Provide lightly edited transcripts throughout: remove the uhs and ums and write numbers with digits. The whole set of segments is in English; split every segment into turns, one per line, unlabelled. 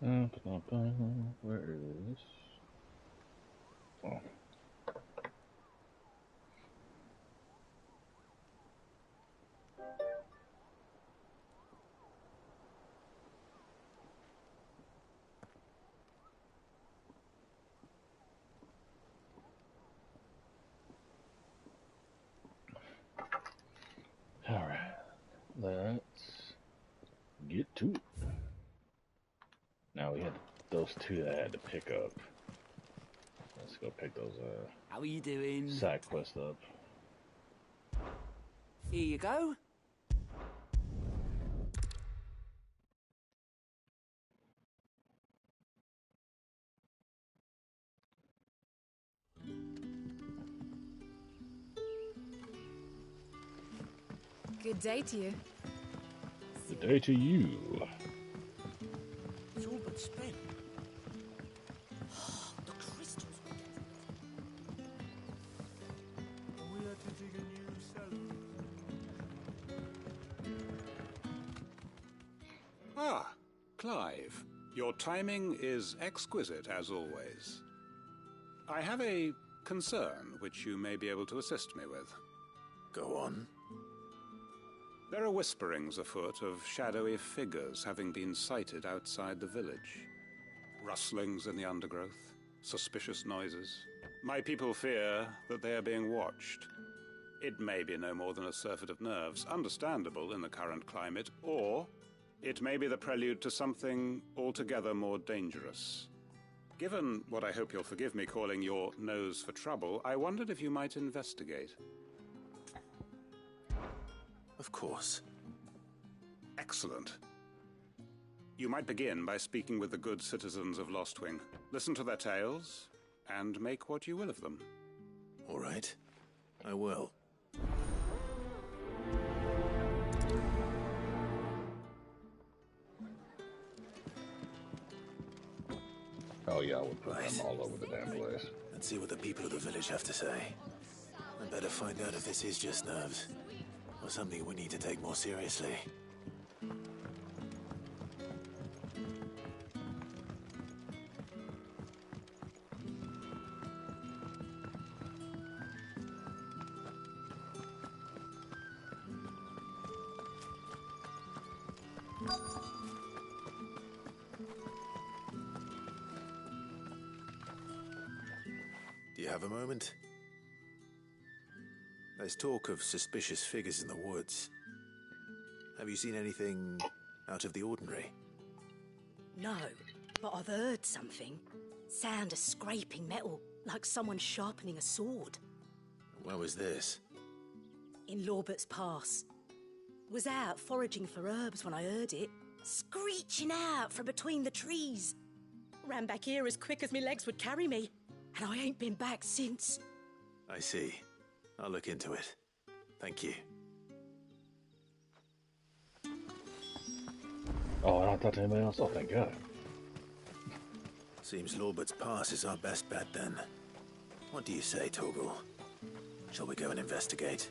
Where is? Oh. All right, let's get to it. Now we had those two that I had to pick up. Let's go pick those
How are you doing?
side quests up.
Here you go.
Good day to you.
Good day to you.
It's all but spent. The crystals.
We had to dig a new cellar.
Ah, Clive. Your timing is exquisite, as always. I have a concern which you may be able to assist me with.
Go on.
There are whisperings afoot of shadowy figures having been sighted outside the village. Rustlings in the undergrowth, suspicious noises. My people fear that they are being watched. It may be no more than a surfeit of nerves, understandable in the current climate, or it may be the prelude to something altogether more dangerous. Given what I hope you'll forgive me calling your nose for trouble, I wondered if you might investigate.
Of course.
Excellent. You might begin by speaking with the good citizens of Lostwing. Listen to their tales, and make what you will of them.
All right. I will.
Oh yeah, I would put
Right.
them all over the damn place.
Let's see what the people of the village have to say. I better find out if this is just nerves, or something we need to take more seriously. Do you have a moment? There's talk of suspicious figures in the woods. Have you seen anything out of the ordinary?
No, but I've heard something. Sound of scraping metal, like someone sharpening a sword.
Where was this?
In Lorbert's Pass. Was out foraging for herbs when I heard it, screeching out from between the trees. Ran back here as quick as my legs would carry me, and I ain't been back since.
I see. I'll look into it. Thank you.
Oh, I don't talk to anybody else. Oh, thank God.
Seems Lorbert's Pass is our best bet then. What do you say, Torgal? Shall we go and investigate?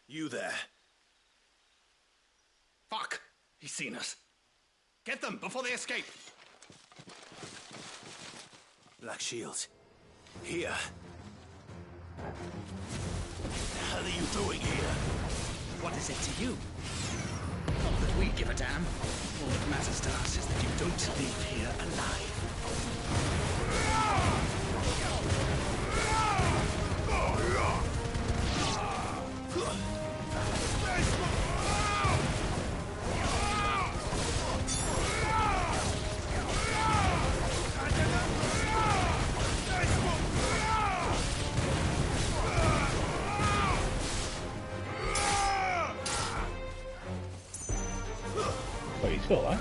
You there.
Fuck! He's seen us. Get them before they escape!
Black Shields. Here.
What the hell are you doing here?
What is it to you? Not that we give a damn. All that matters to us is that you don't leave here alive.
Wait, he's still alive?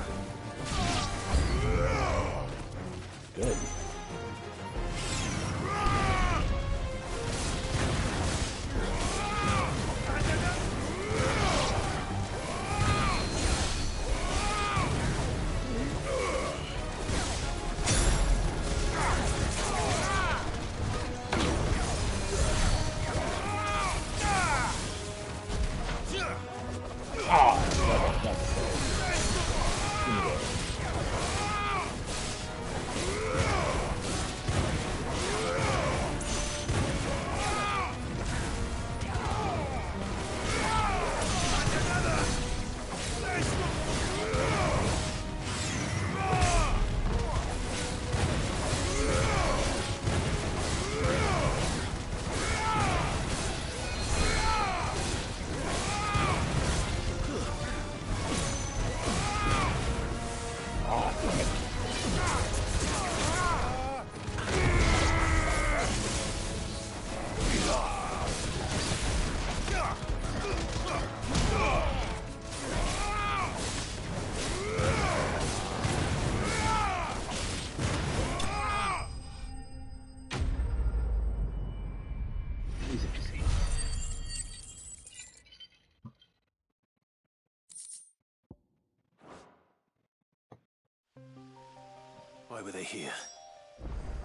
Why were they here?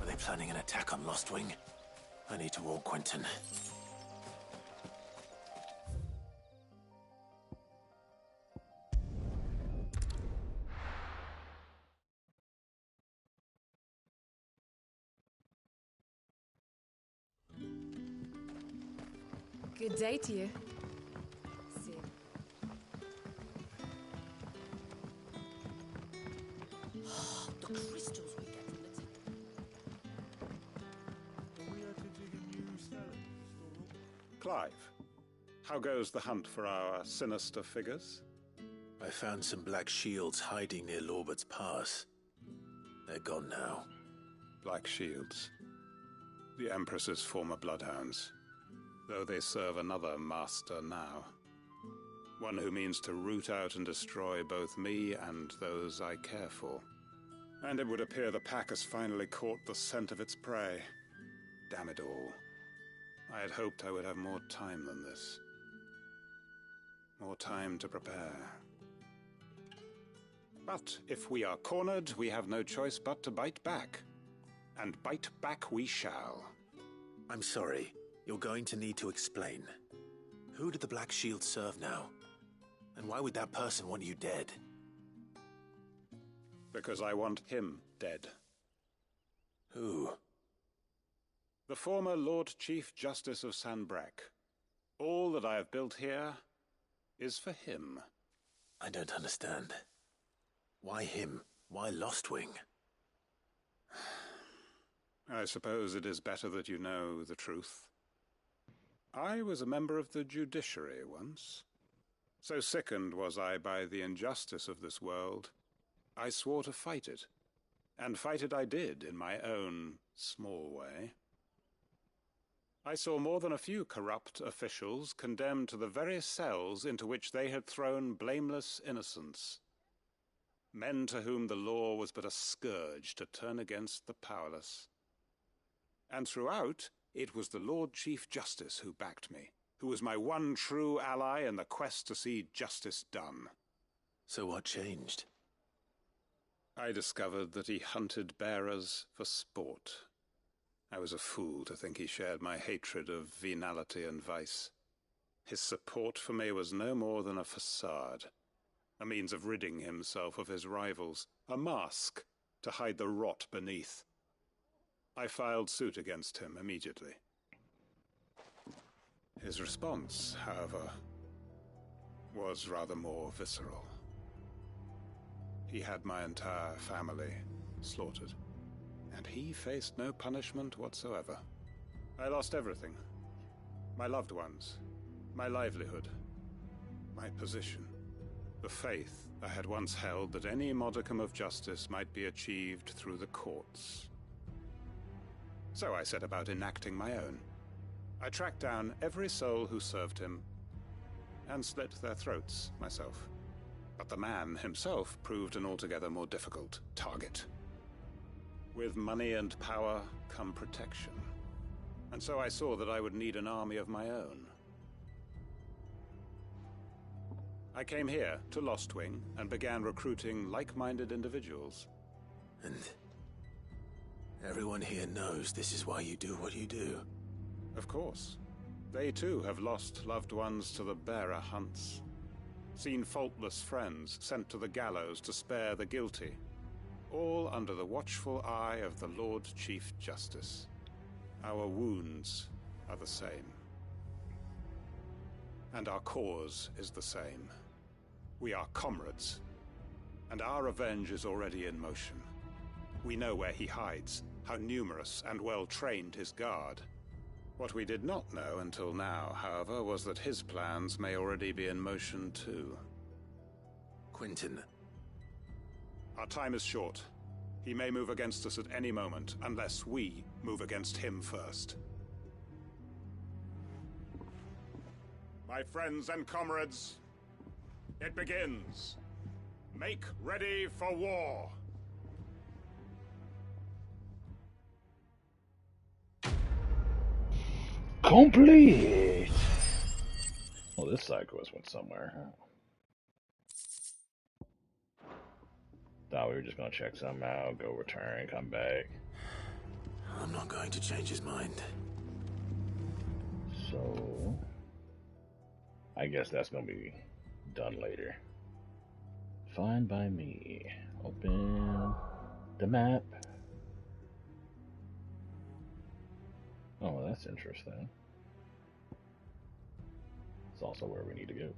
Were they planning an attack on Lostwing? I need to warn Quentin.
Good day to you. See.
The crystals we get from the
Clive, how goes the hunt for our sinister figures?
I found some black shields hiding near Lorbert's Pass. They're gone now.
Black Shields. The Empress's former bloodhounds. Though they serve another master now. One who means to root out and destroy both me and those I care for. And it would appear the pack has finally caught the scent of its prey. Damn it all. I had hoped I would have more time than this. More time to prepare. But if we are cornered, we have no choice but to bite back. And bite back we shall.
I'm sorry. You're going to need to explain. Who did the Black Shield serve now? And why would that person want you dead?
Because I want him dead.
Who?
The former Lord Chief Justice of Sanbreque. All that I have built here is for him.
I don't understand. Why him? Why Lostwing?
I suppose it is better that you know the truth. I was a member of the judiciary once. So sickened was I by the injustice of this world, I swore to fight it. And fight it I did in my own small way. I saw more than a few corrupt officials condemned to the very cells into which they had thrown blameless innocents. Men to whom the law was but a scourge to turn against the powerless. And throughout, it was the Lord Chief Justice who backed me, who was my one true ally in the quest to see justice done.
So what changed?
I discovered that he hunted bearers for sport. I was a fool to think he shared my hatred of venality and vice. His support for me was no more than a facade, a means of ridding himself of his rivals, a mask to hide the rot beneath. I filed suit against him immediately. His response, however, was rather more visceral. He had my entire family slaughtered, and he faced no punishment whatsoever. I lost everything. My loved ones, my livelihood, my position, the faith I had once held that any modicum of justice might be achieved through the courts. So I set about enacting my own. I tracked down every soul who served him, and slit their throats myself. But the man himself proved an altogether more difficult target. With money and power come protection. And so I saw that I would need an army of my own. I came here to Lostwing and began recruiting like-minded individuals.
And everyone here knows this is why you do what you do.
Of course. They too have lost loved ones to the bearer hunts. Seen faultless friends sent to the gallows to spare the guilty. All under the watchful eye of the Lord Chief Justice. Our wounds are the same. And our cause is the same. We are comrades. And our revenge is already in motion. We know where he hides, how numerous and well-trained his guard. What we did not know until now, however, was that his plans may already be in motion too.
Quentin.
Our time is short. He may move against us at any moment, unless we move against him first. My friends and comrades, it begins. Make ready for war.
Complete! Well, this side quest went somewhere. Thought we were just gonna check something out, go return, come back.
I'm not going to change his mind.
So, I guess that's gonna be done later. Fine by me. Open the map. Oh, that's interesting. It's also where we need to go.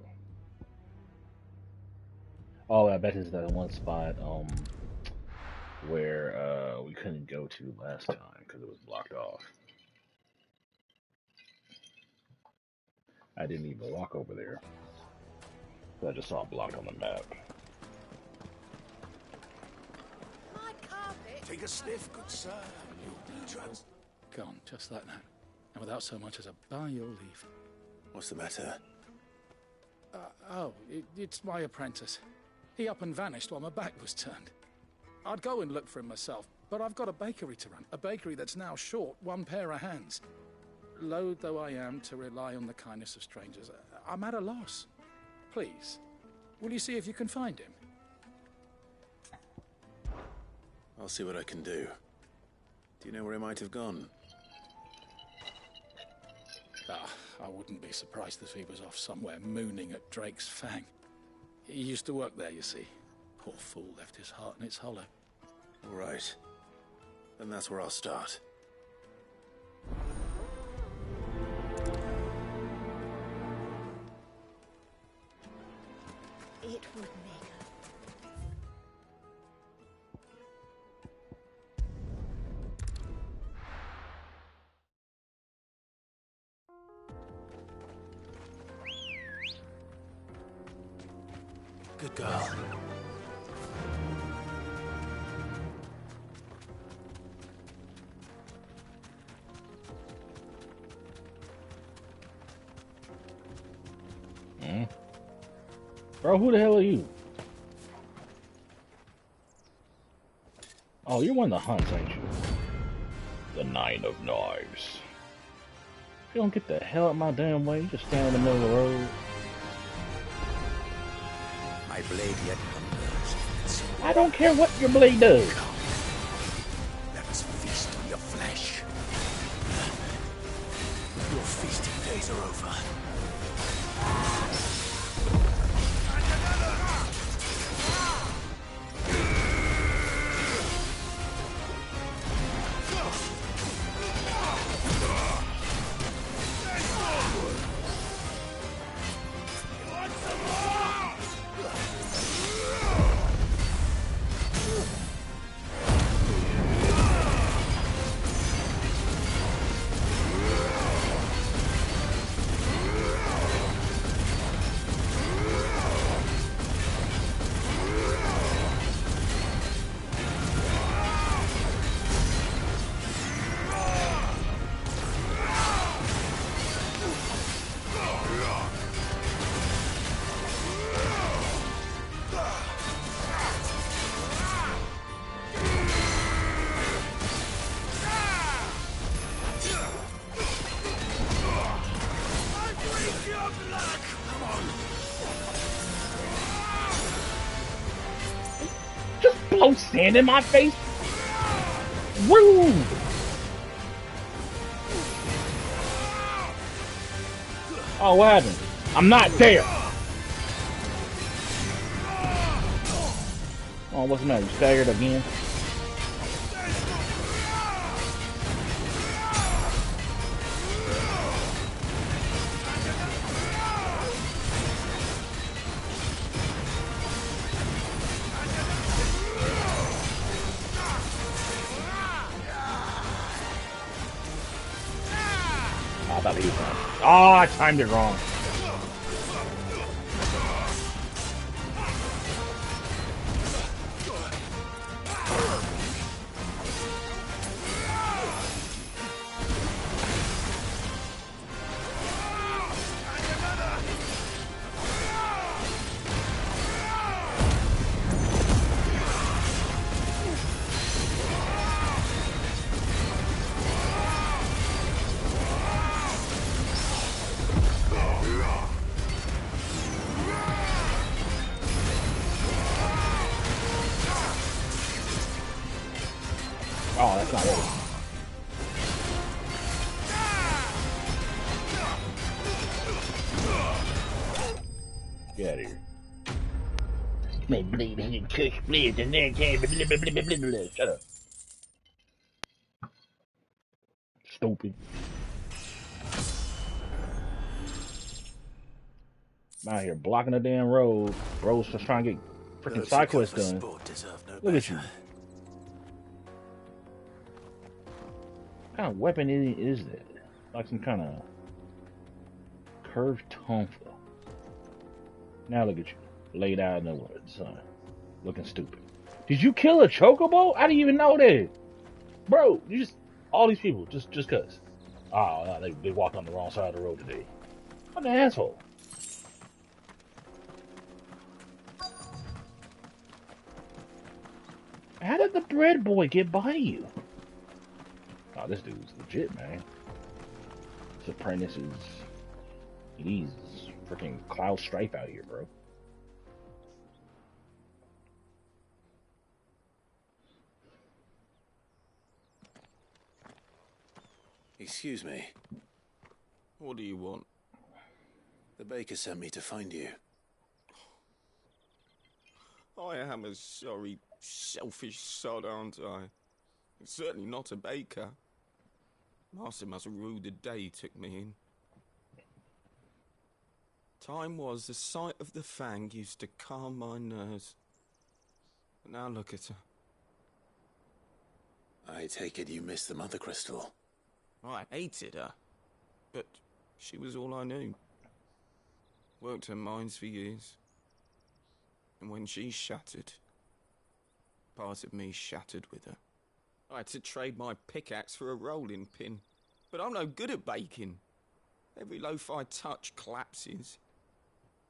Oh, I bet it's that one spot where we couldn't go to last time because it was blocked off. I didn't even walk over there. I just saw it blocked on the map.
My carpet.
Take a sniff, good sir. You'll be
Gone, just like that. And without so much as a by your leave.
What's the matter?
It's my apprentice. He up and vanished while my back was turned. I'd go and look for him myself, but I've got a bakery to run. A bakery that's now short one pair of hands. Loath though I am to rely on the kindness of strangers, I'm at a loss. Please, will you see if you can find him?
I'll see what I can do. Do you know where he might have gone?
I wouldn't be surprised if he was off somewhere mooning at Drake's Fang. He used to work there, you see. Poor fool left his heart in its hollow.
All right. Then that's where I'll start.
It would make
Good girl.
Bro, who the hell are you? Oh, you're one of the hunts, ain't you? The Nine of Knives. You don't get the hell out my damn way. You just stand in the middle of the road.
My blade yet hungers.
I don't care what your blade does.
Let us feast on your flesh.
Your feasting days are over.
Blow sand in my face? Rude! Oh, what happened? I'm not there! Oh, what's the matter? You staggered again? Oh, I timed it wrong. Oh, that's not it. Get out of here. My blade and cuss blades and then shut up. Stupid. I'm out here blocking the damn road. Bro's just trying to get freaking side quests done. Look at you. What kind of weapon is that? Like some kind of curved tonfa. Now look at you. Laid out in the sun. Looking stupid. Did you kill a chocobo? I didn't even know that. Bro, you just... All these people, just cuz. Oh, they walked on the wrong side of the road today. What an asshole. How did the bread boy get by you? Oh, this dude's legit, man. This apprentice is... He's freaking Cloud Strife out here, bro.
Excuse me.
What do you want?
The baker sent me to find you.
I am a sorry, selfish sod, aren't I? Certainly not a baker. Master must rue the day he took me in. Time was the sight of the Fang used to calm my nerves. But now look at her.
I take it you missed the Mother Crystal.
I hated her, but she was all I knew. Worked her mines for years. And when she shattered, part of me shattered with her. I had to trade my pickaxe for a rolling pin, but I'm no good at baking. Every loaf I touch collapses.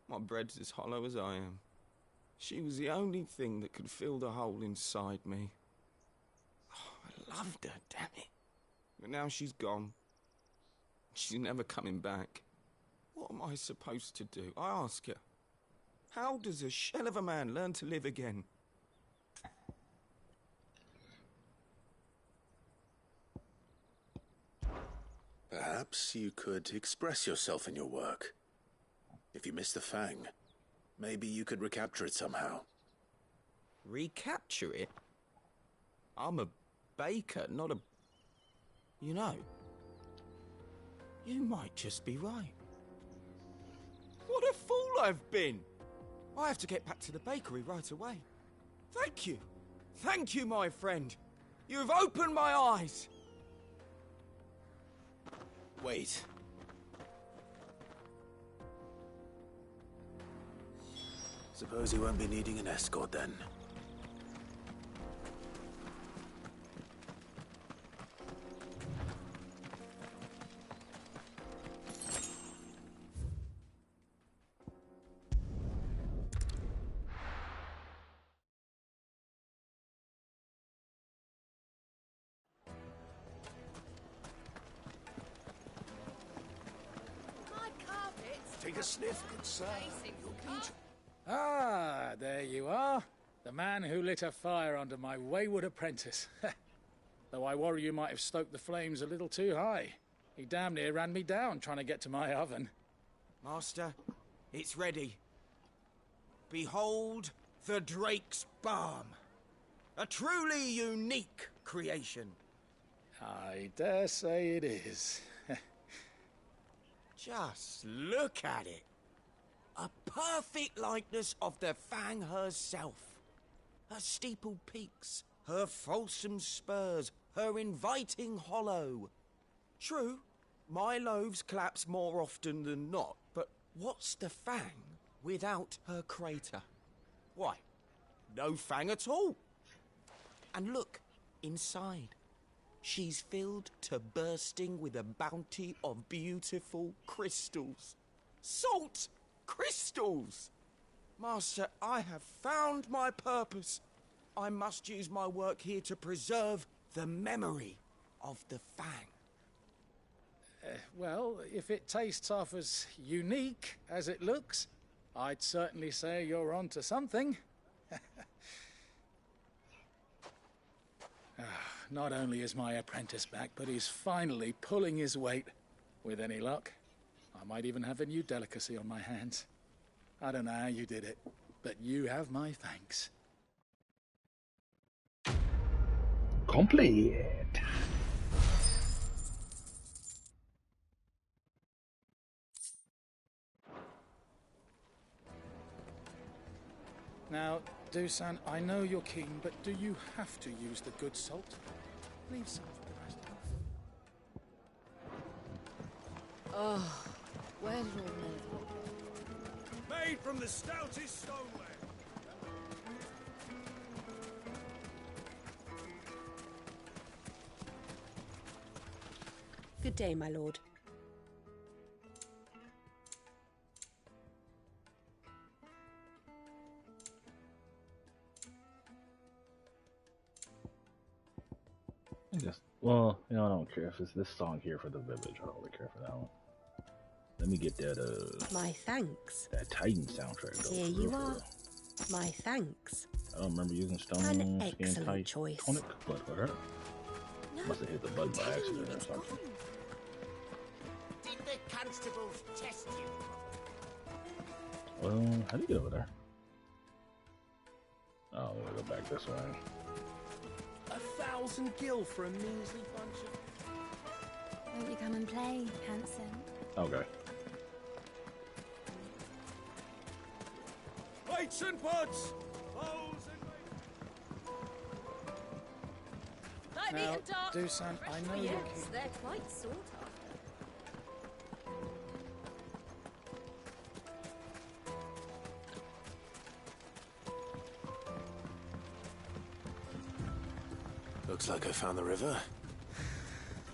My bread's as hollow as I am. She was the only thing that could fill the hole inside me. Oh, I loved her, damn it. But now she's gone. She's never coming back. What am I supposed to do? I ask her. How does a shell of a man learn to live again?
Perhaps you could express yourself in your work. If you miss the Fang, maybe you could recapture it somehow.
Recapture it? I'm a baker, not a... You know, you might just be right. What a fool I've been! I have to get back to the bakery right away. Thank you. Thank you, my friend. You have opened my eyes.
Wait. Suppose you won't be needing an escort then.
Take a sniff, good sir.
Ah, there you are. The man who lit a fire under my wayward apprentice. Though I worry you might have stoked the flames a little too high. He damn near ran me down trying to get to my oven.
Master, it's ready. Behold the Drake's Balm. A truly unique creation.
I dare say it is.
Just look at it. A perfect likeness of the Fang herself. Her steepled peaks, her fulsome spurs, her inviting hollow. True, my loaves collapse more often than not, but what's the Fang without her crater? Why, no Fang at all. And look, inside. She's filled to bursting with a bounty of beautiful crystals. Salt crystals! Master, I have found my purpose. I must use my work here to preserve the memory of the Fang.
Well, if it tastes half as unique as it looks, I'd certainly say you're onto something. not only is my apprentice back, but he's finally pulling his weight. With any luck, I might even have a new delicacy on my hands. I don't know how you did it, but you have my thanks.
Complete.
Now, Dusan, I know you're keen, but do you have to use the good salt? Leave some for the rest of us.
Oh, where did all that?
Made from the stoutest stoneware.
Good day, my lord.
I guess. Well, you know, I don't care if it's this song here for the village. I don't really care for that one. Let me get that.
My thanks.
That Titan soundtrack. Though,
Here
for
you
real, for
are.
real.
My thanks.
I don't remember using stone
An
skin
excellent
tight
choice.
tonic, but whatever. Must have hit the button by accident or something.
Did the constables test you?
Well, how do you get over there? Oh, I'm gonna go back this way.
1,000 gil for a measly bunch of...
Won't you come and play, handsome?
Okay.
Weights and pods! Bowls and...
Now, Dusan, I know you're keen.
They're quite sought after.
Looks like I found the river.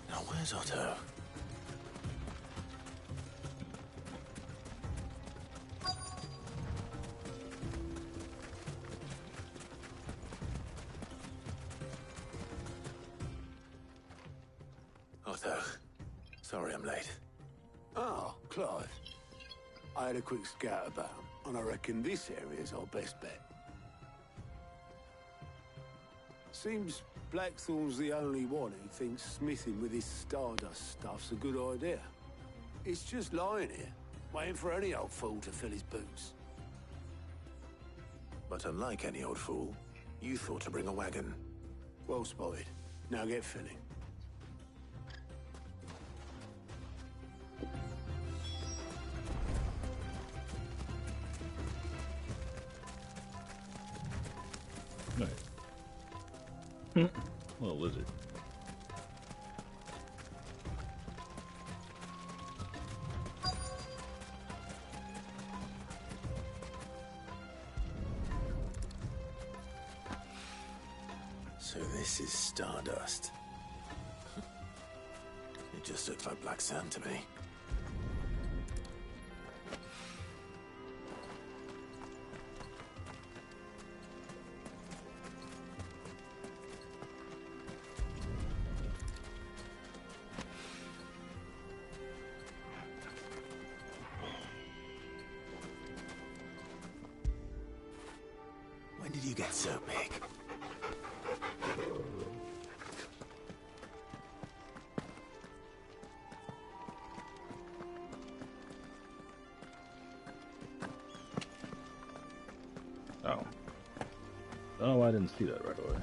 Now where's Otto? Otto, sorry I'm late.
Oh, Clive. I had a quick scout about, and I reckon this area's our best bet. Seems Blackthorn's the only one who thinks smithing with his Stardust stuff's a good idea. It's just lying here, waiting for any old fool to fill his boots.
But unlike any old fool, you thought to bring a wagon.
Well spotted. Now get filling.
Right. Little lizard.
So this is Stardust. It just looks like black sand to me. When did you get so big?
Oh. Oh, I didn't see that right away.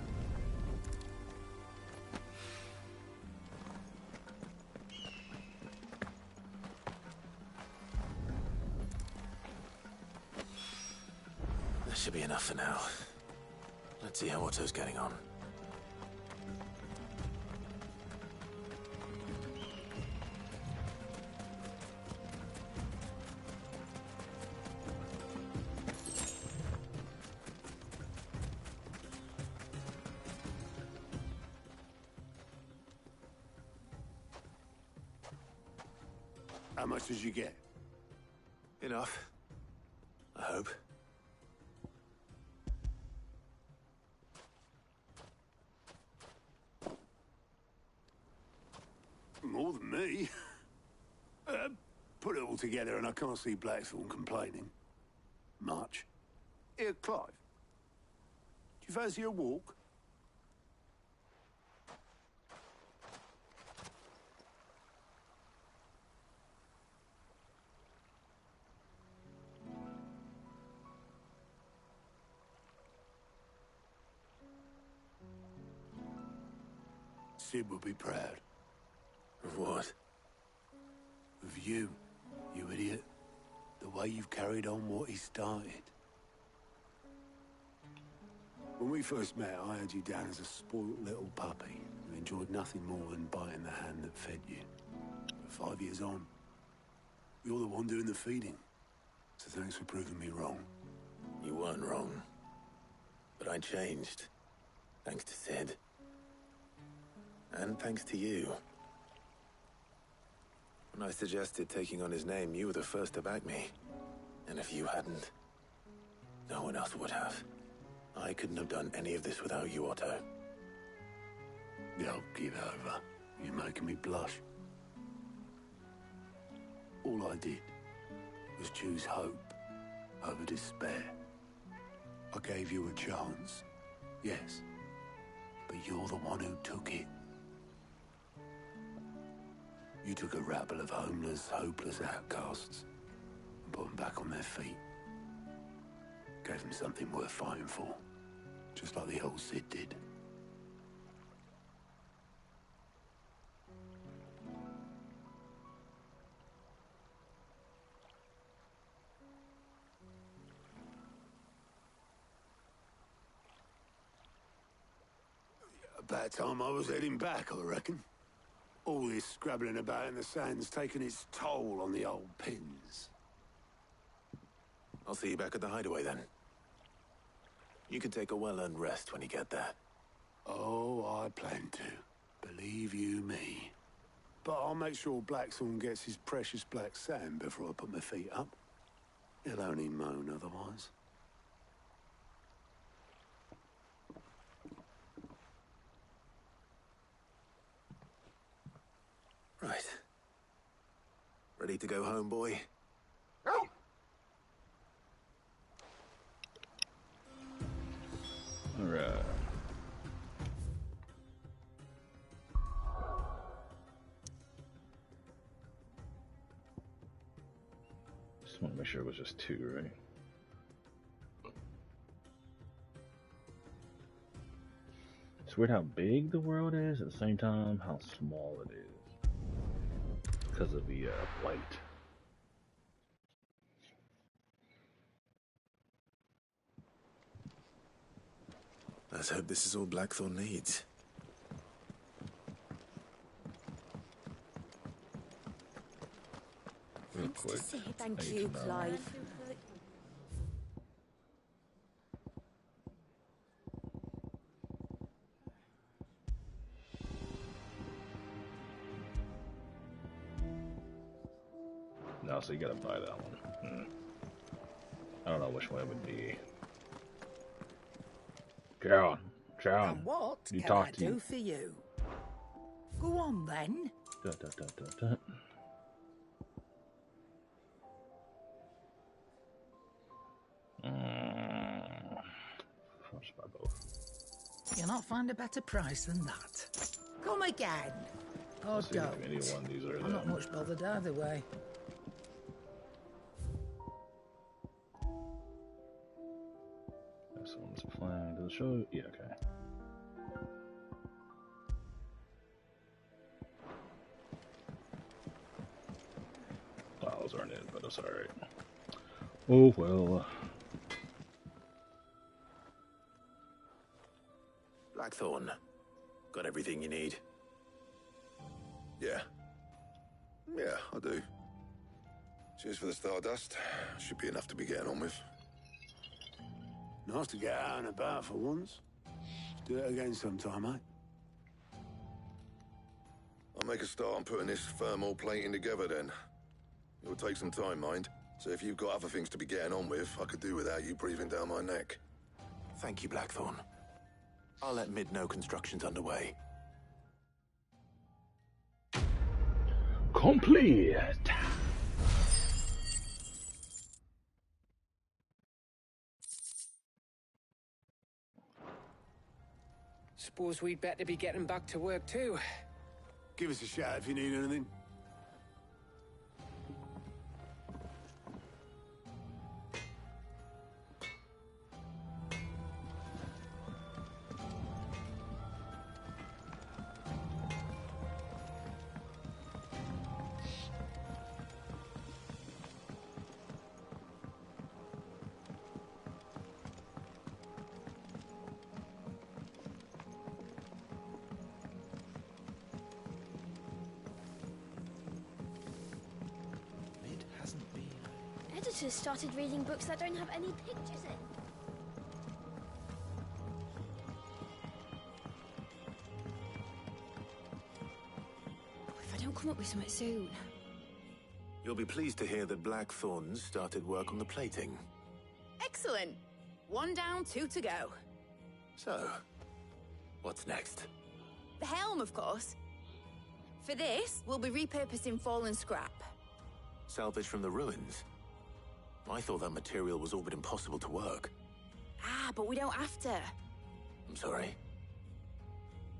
That should be enough for now. Let's see how Otto's getting on.
How much did you get?
Enough. I hope.
More than me. Put it all together and I can't see Blackthorn complaining. Much. Here, Clive. Do you fancy a walk? Sid would be proud.
Of what?
Of you, you idiot. The way you've carried on what he started. When we first met, I had you down as a spoilt little puppy who enjoyed nothing more than biting the hand that fed you. But 5 years on, you're the one doing the feeding. So thanks for proving me wrong.
You weren't wrong. But I changed. Thanks to Sid. And thanks to you. When I suggested taking on his name, you were the first to back me. And if you hadn't, no one else would have. I couldn't have done any of this without you, Otto.
Yo, give over. You're making me blush. All I did was choose hope over despair. I gave you a chance, yes, but you're the one who took it. You took a rabble of homeless, hopeless outcasts and put them back on their feet. Gave them something worth fighting for, just like the old Sid did. About time I was heading back, I reckon. All this scrabbling about in the sand's taken its toll on the old pins.
I'll see you back at the hideaway then. You can take a well-earned rest when you get there.
Oh, I plan to. Believe you me. But I'll make sure Blackthorn gets his precious black sand before I put my feet up. He'll only moan otherwise.
Right. Ready to go home, boy?
Alright. Just want to make sure it was just 2, right? It's weird how big the world is, at the same time how small it is. Because of the light.
Let's hope this is all Blackthorn needs.
Real quick.
Thank you, Clive.
No, so you gotta buy that one. I don't know which one it would be. John,
And what
you
can
talk
I
to
do
you.
for you? Go on then.
Dun, dun, dun, dun, dun. I'll just buy both.
You'll not find a better price than that. Come again. Or
See if
don't.
any one of these are
I'm not
them.
much bothered either way.
This one's playing. Does it show? Yeah, okay. Files aren't in, but it's alright. Oh well.
Blackthorn, got everything you need?
Yeah. Yeah, I do. Cheers for the Stardust. Should be enough to be getting on with.
Nice to get out and about for once. Let's do it again sometime, eh?
I'll make a start on putting this thermal plating together then. It'll take some time, mind. So if you've got other things to be getting on with, I could do without you breathing down my neck.
Thank you, Blackthorn. I'll let Mid know construction's underway.
Complete.
Suppose we'd better be getting back to work too.
Give us a shout if you need anything.
should have started reading books that don't have any pictures in. If I don't come up with something soon.
You'll be pleased to hear that Blackthorn's started work on the plating.
Excellent. 1 down, 2 to go.
So, what's next?
The helm, of course. For this, we'll be repurposing fallen scrap.
Salvage from the ruins? I thought that material was all but impossible to work.
Ah, but we don't have to.
I'm sorry.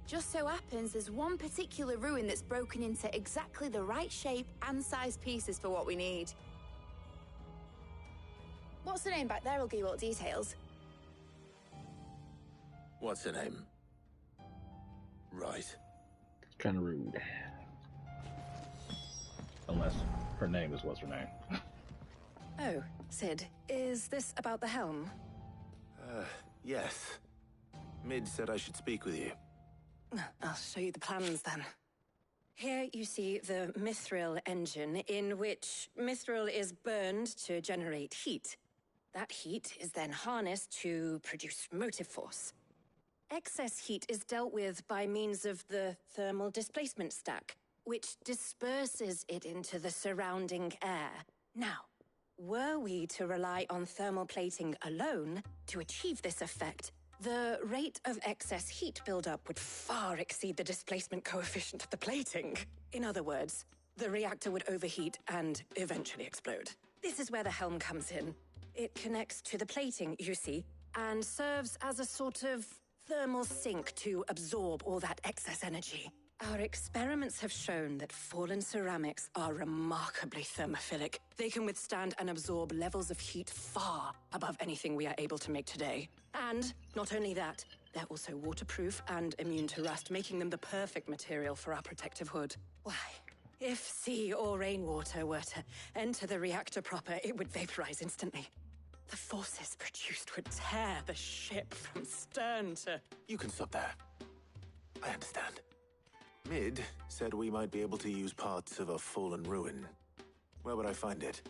Just so happens there's one particular ruin that's broken into exactly the right shape and size pieces for what we need. What's the name back there? I'll give you all the details.
What's her name? Right.
It's kind of rude. Unless her name is what's her name.
Oh, Sid, is this about the helm?
Yes. Mid said I should speak with you.
I'll show you the plans then. Here you see the Mithril engine, in which Mithril is burned to generate heat. That heat is then harnessed to produce motive force. Excess heat is dealt with by means of the thermal displacement stack, which disperses it into the surrounding air. Now, were we to rely on thermal plating alone to achieve this effect, the rate of excess heat buildup would far exceed the displacement coefficient of the plating. In other words, the reactor would overheat and eventually explode. This is where the helm comes in. It connects to the plating, you see, and serves as a sort of thermal sink to absorb all that excess energy. Our experiments have shown that fallen ceramics are remarkably thermophilic. They can withstand and absorb levels of heat far above anything we are able to make today. And not only that, they're also waterproof and immune to rust, making them the perfect material for our protective hood. Why, if sea or rainwater were to enter the reactor proper, it would vaporize instantly. The forces produced would tear the ship from stern to...
You can stop there. I understand. Mid said we might be able to use parts of a fallen ruin. Where would I find it?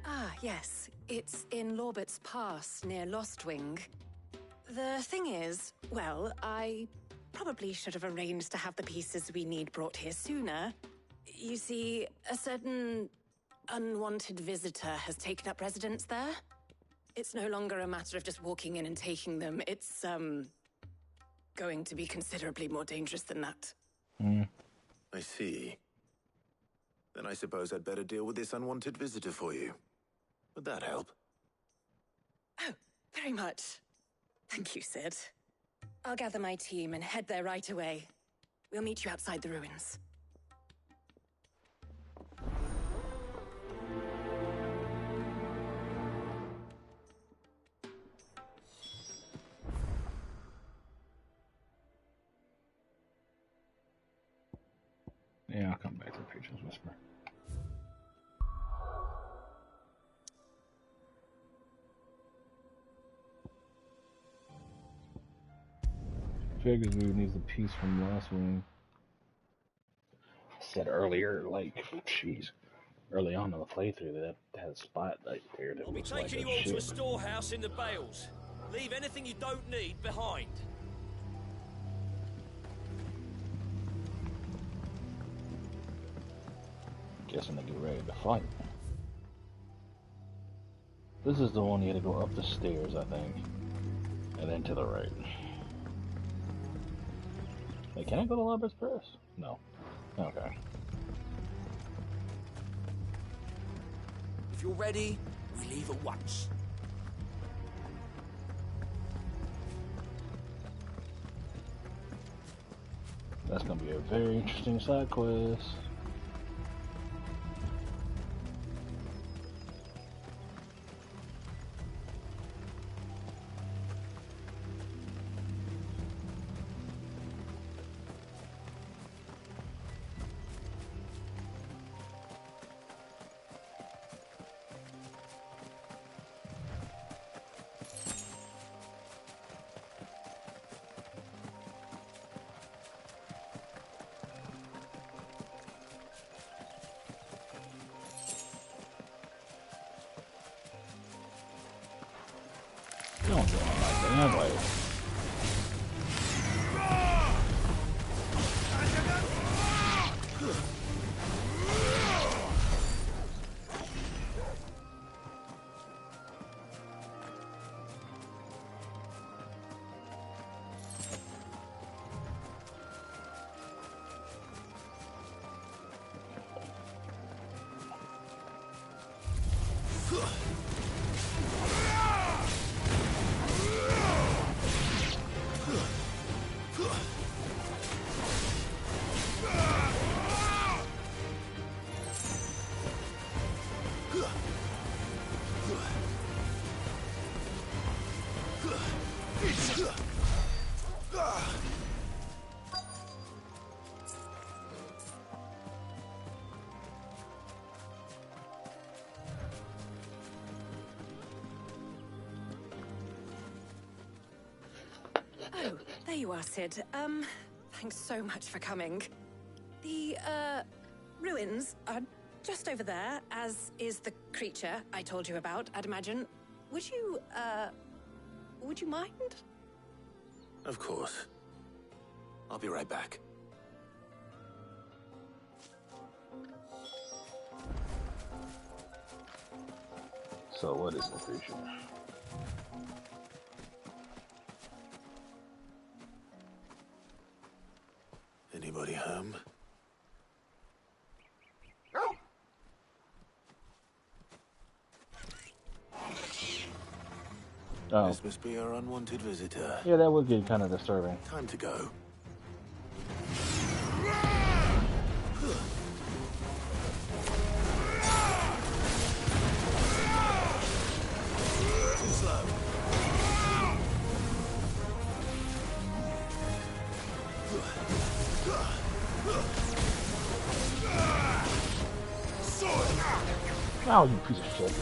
Ah, yes. It's in Lorbert's Pass, near Lostwing. The thing is, well, I probably should have arranged to have the pieces we need brought here sooner. You see, a certain unwanted visitor has taken up residence there. It's no longer a matter of just walking in and taking them. It's, going to be considerably more dangerous than that.
I see. Then I suppose I'd better deal with this unwanted visitor for you. Would that help?
Oh, very much. Thank you, Sid. I'll gather my team and head there right away. We'll meet you outside the ruins.
Yeah, I'll come back to Patience Whisper. Figures we needs a piece from last one. I said earlier, like, jeez, early on in the playthrough, that spot right there that
I'll be
looks like
taking you all
shit.
to a storehouse in the Bales. Leave anything you don't need behind.
Guessing they get ready to fight. This is the one you had to go up the stairs, I think. And then to the right. Wait, can I go to Lorbert's Pass? No. Okay.
If you're ready, we leave at once.
That's gonna be a very interesting side quest. Damn way.
Oh, there you are, Sid. Thanks so much for coming. The, ruins are just over there, as is the creature I told you about, I'd imagine. Would you mind?
Of course. I'll be right back.
So what is the creature?
Anybody home?
Oh.
This must be our unwanted visitor.
Yeah, that would get kind of disturbing.
Time to go. Too slow.
Oh, you piece of shit.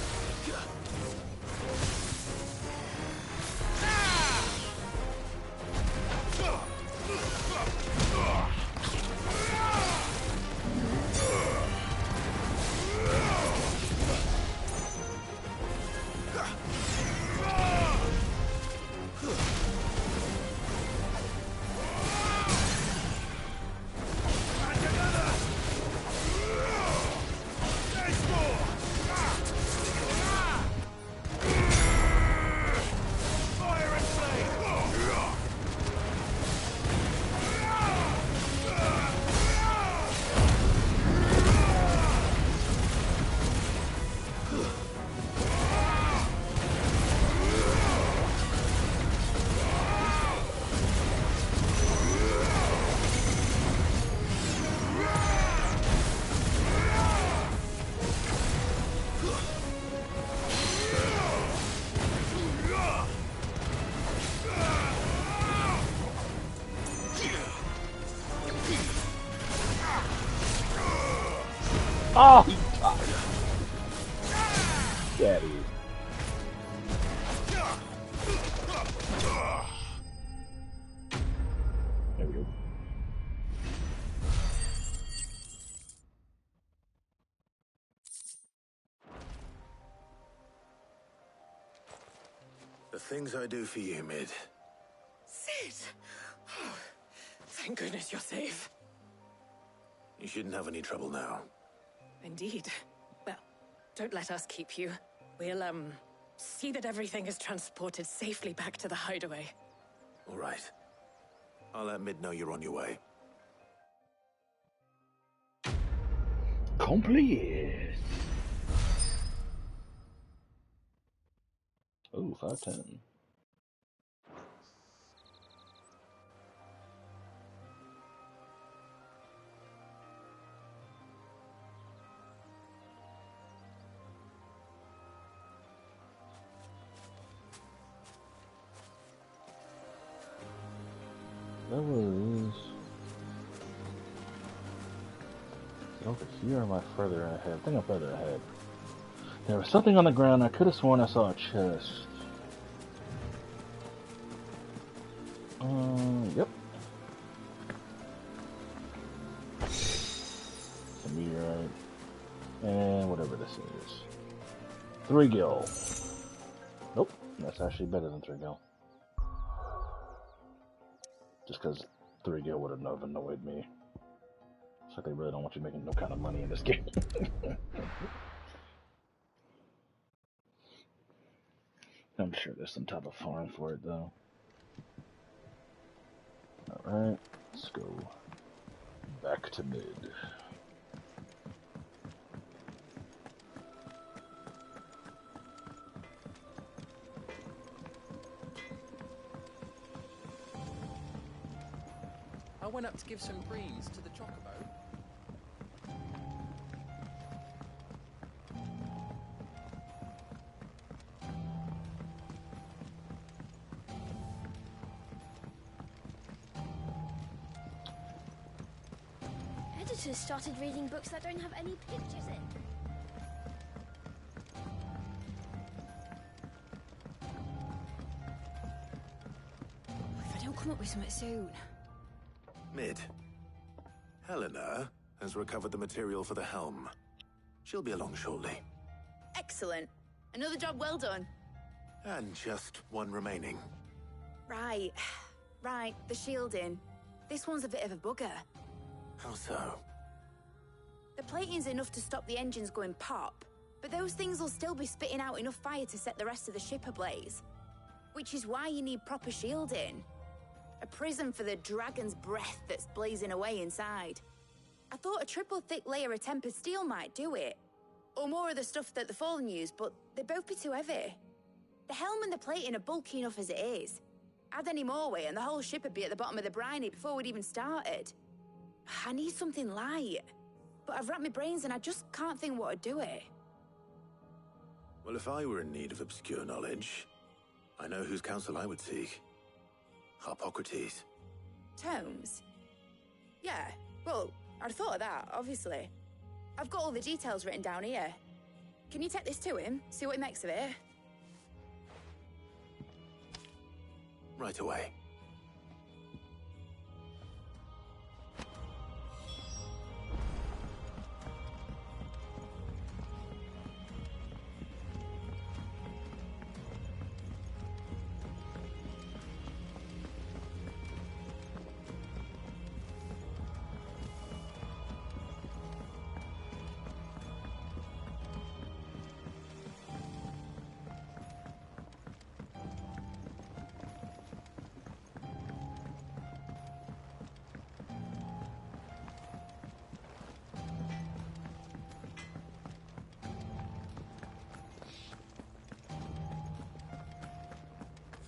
Oh, he died. Daddy. There we go.
The things I do for you, Mid.
Sid! Oh, thank goodness you're safe.
You shouldn't have any trouble now.
Indeed. Well, don't let us keep you. We'll, see that everything is transported safely back to the hideaway.
All right. I'll let Mid know you're on your way.
Complete. Oh, 510. That was over here, or am I further ahead? I think I'm further ahead. There was something on the ground. I could have sworn I saw a chest. Yep. It's a meteorite. And whatever this is. 3 gil. Nope. That's actually better than 3-gil. Just because 3-gil would have never annoyed me. It's like they really don't want you making no kind of money in this game. I'm sure there's some type of farm for it, though. Alright, let's go back to mid.
I went up to give some greens to the chocobo.
Editors started reading books that don't have any pictures in. If I don't come up with something soon.
Mid. Helena has recovered the material for the helm. She'll be along shortly.
Excellent. Another job well done.
And just one remaining.
Right. Right, the shielding. This one's a bit of a bugger.
How so?
The plating's enough to stop the engines going pop, but those things will still be spitting out enough fire to set the rest of the ship ablaze. Which is why you need proper shielding. A prism for the dragon's breath that's blazing away inside. I thought a triple thick layer of tempered steel might do it. Or more of the stuff that the Fallen use, but they'd both be too heavy. The helm and the plating are bulky enough as it is. Add any more weight and the whole ship would be at the bottom of the briny before we'd even started. I need something light. But I've racked my brains and I just can't think what would do it.
Well, if I were in need of obscure knowledge, I know whose counsel I would seek. Harpocrates.
Tomes? Yeah, well, I'd thought of that, obviously. I've got all the details written down here. Can you take this to him, see what he makes of it?
Right away.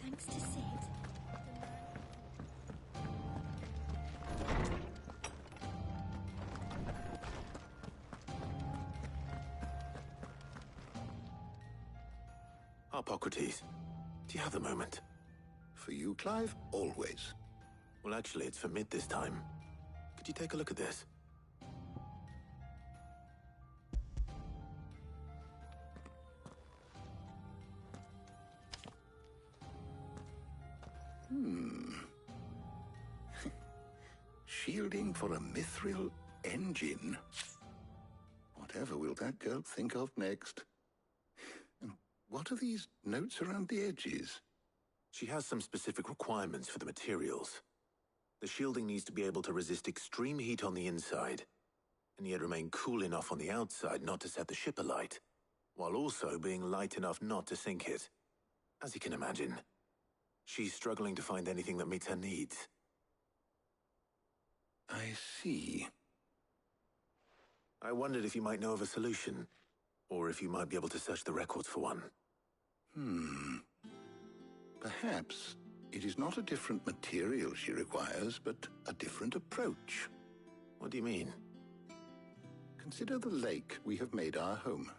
Thanks to Sid.
Harpocrates, do you have a moment?
For you, Clive? Always.
Well, actually, it's for Mid this time. Could you take a look at this?
Shielding for a mithril engine. Whatever will that girl think of next? And what are these notes around the edges?
She has some specific requirements for the materials. The shielding needs to be able to resist extreme heat on the inside, and yet remain cool enough on the outside not to set the ship alight, while also being light enough not to sink it. As you can imagine, she's struggling to find anything that meets her needs.
I see.
I wondered if you might know of a solution, or if you might be able to search the records for one.
Perhaps it is not a different material she requires, but a different approach.
What do you mean?
Consider the lake we have made our home.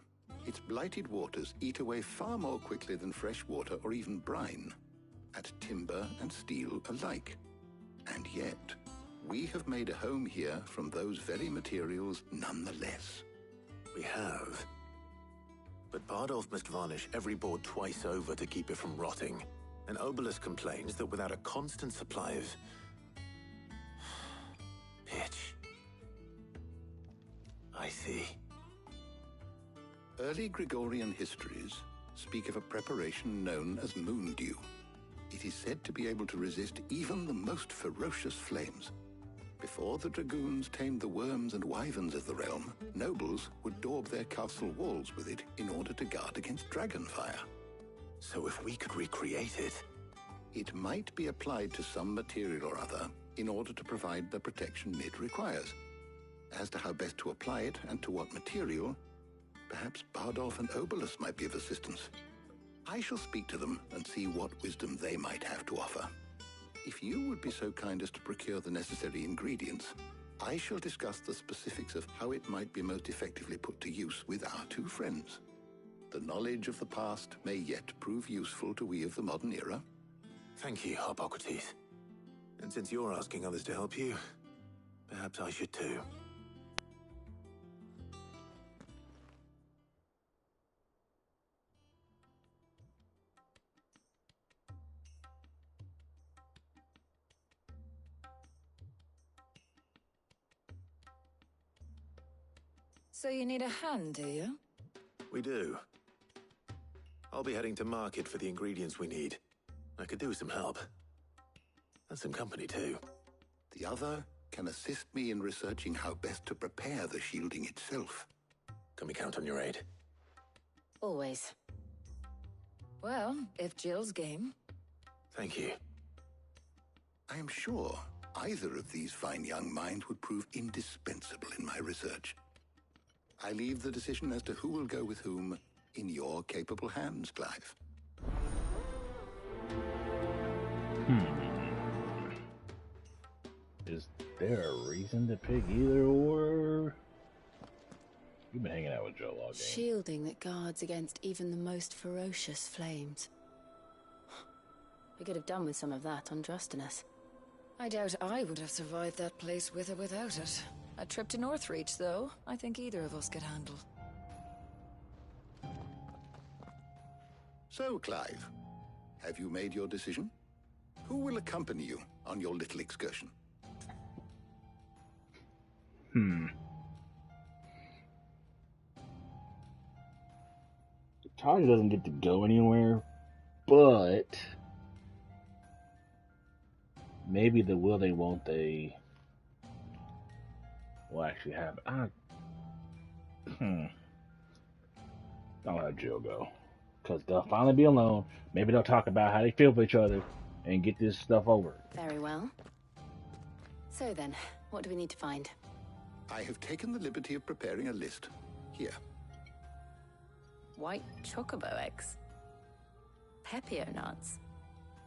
Its blighted waters eat away far more quickly than fresh water or even brine, at timber and steel alike. And yet, we have made a home here from those very materials nonetheless.
We have. But Bardolph must varnish every board twice over to keep it from rotting. And Obelisk complains that without a constant supply of pitch. I see.
Early Gregorian histories speak of a preparation known as moon dew. It is said to be able to resist even the most ferocious flames. Before the dragoons tamed the worms and wyverns of the realm, nobles would daub their castle walls with it in order to guard against dragonfire.
So if we could recreate it...
It might be applied to some material or other in order to provide the protection it requires. As to how best to apply it and to what material, perhaps Bardolph and Obolus might be of assistance. I shall speak to them and see what wisdom they might have to offer. If you would be so kind as to procure the necessary ingredients, I shall discuss the specifics of how it might be most effectively put to use with our two friends. The knowledge of the past may yet prove useful to we of the modern era.
Thank you, Harpocrates. And since you're asking others to help you, perhaps I should too.
So you need a hand, do you?
We do. I'll be heading to market for the ingredients we need. I could do with some help. And some company, too.
The other can assist me in researching how best to prepare the shielding itself.
Can we count on your aid?
Always. Well, if Jill's game.
Thank you.
I am sure either of these fine young minds would prove indispensable in my research. I leave the decision as to who will go with whom in your capable hands, Clive.
Is there a reason to pick either or? You've been hanging out with Joe all game.
Shielding that guards against even the most ferocious flames. We could have done with some of that on Drustinus.
I doubt I would have survived that place with or without it. A trip to Northreach, though, I think either of us could handle.
So, Clive, have you made your decision? Who will accompany you on your little excursion?
Talia doesn't get to go anywhere, but maybe the will they won't they will actually happen. I'll have Jill go. Because they'll finally be alone. Maybe they'll talk about how they feel for each other and get this stuff over.
Very well. So then, what do we need to find?
I have taken the liberty of preparing a list. Here.
White chocobo eggs. Pepio nuts.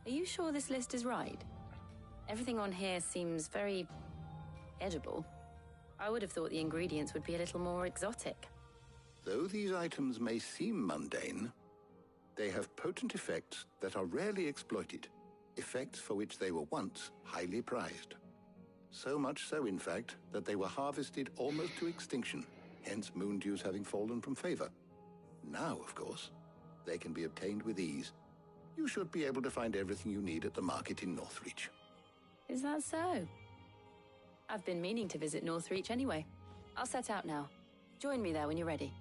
Are you sure this list is right? Everything on here seems very edible. I would have thought the ingredients would be a little more exotic.
Though these items may seem mundane, they have potent effects that are rarely exploited, effects for which they were once highly prized. So much so, in fact, that they were harvested almost to extinction, hence moon dews having fallen from favor. Now, of course, they can be obtained with ease. You should be able to find everything you need at the market in Northreach.
Is that so? I've been meaning to visit Northreach anyway. I'll set out now. Join me there when you're ready.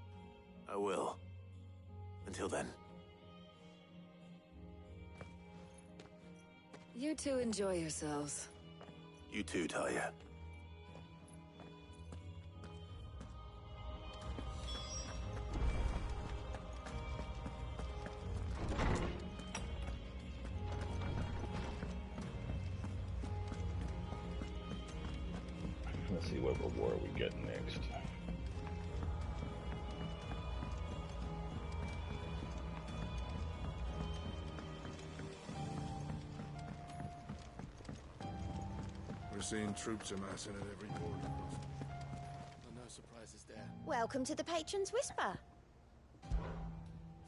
I will. Until then.
You two enjoy yourselves.
You too, Talia.
Let's see what reward we get next.
We're seeing troops amassing at every border crossing. No surprises there.
Welcome to the Patron's Whisper.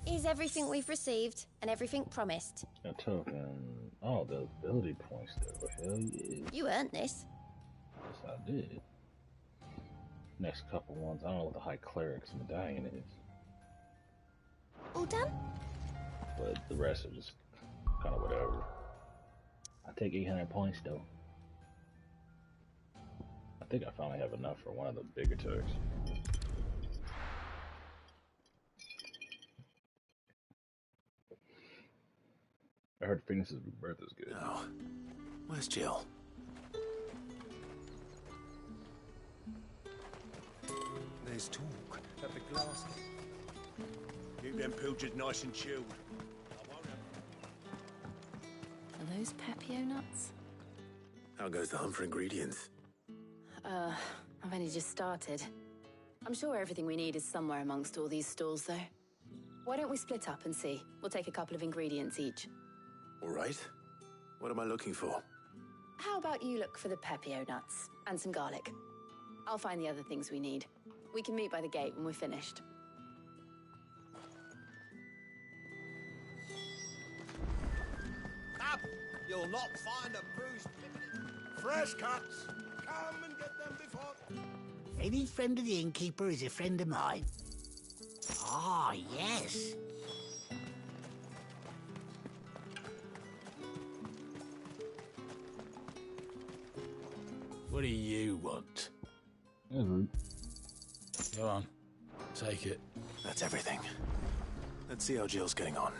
Is everything we've received and everything promised?
A token. Oh, the ability points though. Hell yeah.
You earned this.
Yes, I did. Next couple ones, I don't know what the High Cleric's medallion is.
All done?
But the rest are just kind of whatever. I take 800 points though. I think I finally have enough for one of the bigger tokens. heard Phoenix's rebirth is good.
Oh, where's Jill?
There's talk at the glass gate. Keep them pilchers nice and chilled.
Are those Pepio nuts?
How goes the hunt for ingredients?
I've only just started. I'm sure everything we need is somewhere amongst all these stalls, though. Why don't we split up and see? We'll take a couple of ingredients each.
All right. What am I looking for?
How about you look for the Pepio nuts and some garlic? I'll find the other things we need. We can meet by the gate when we're finished.
Up! You'll not find a bruised fresh cuts. Come and get them before.
Any friend of the innkeeper is a friend of mine. Ah, yes.
What do you want? Go on, take it.
That's everything. Let's see how Jill's getting on.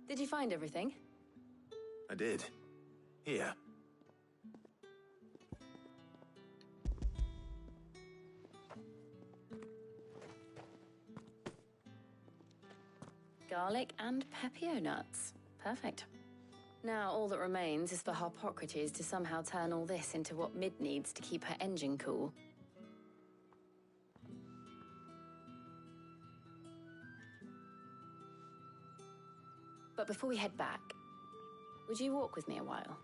Did you find everything?
I did. Here.
Garlic and Pepio nuts. Perfect. Now, all that remains is for Harpocrates to somehow turn all this into what Mid needs to keep her engine cool. But before we head back, would you walk with me a while?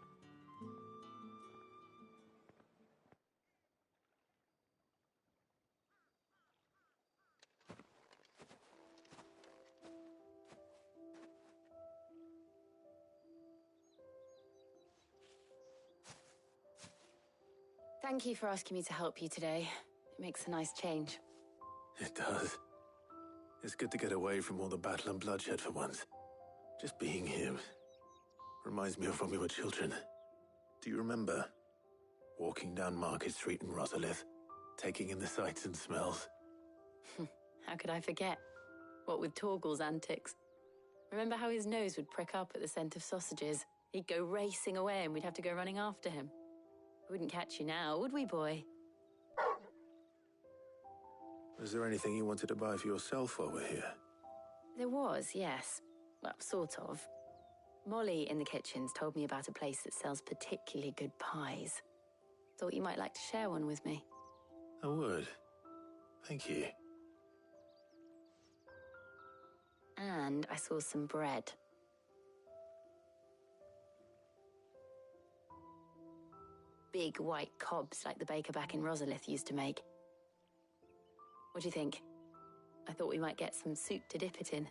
Thank you for asking me to help you today. It makes a nice change.
It does. It's good to get away from all the battle and bloodshed for once. Just being here reminds me of when we were children. Do you remember? Walking down Market Street in Rosalith, taking in the sights and smells.
How could I forget? What with Torgal's antics. Remember how his nose would prick up at the scent of sausages? He'd go racing away and we'd have to go running after him. We wouldn't catch you now, would we, boy?
Was there anything you wanted to buy for yourself while we're here?
There was, yes. Well, sort of. Molly in the kitchens told me about a place that sells particularly good pies. Thought you might like to share one with me.
I would. Thank you.
And I saw some bread. Big white cobs like the baker back in Rosalith used to make. What do you think? I thought we might get some soup to dip it in.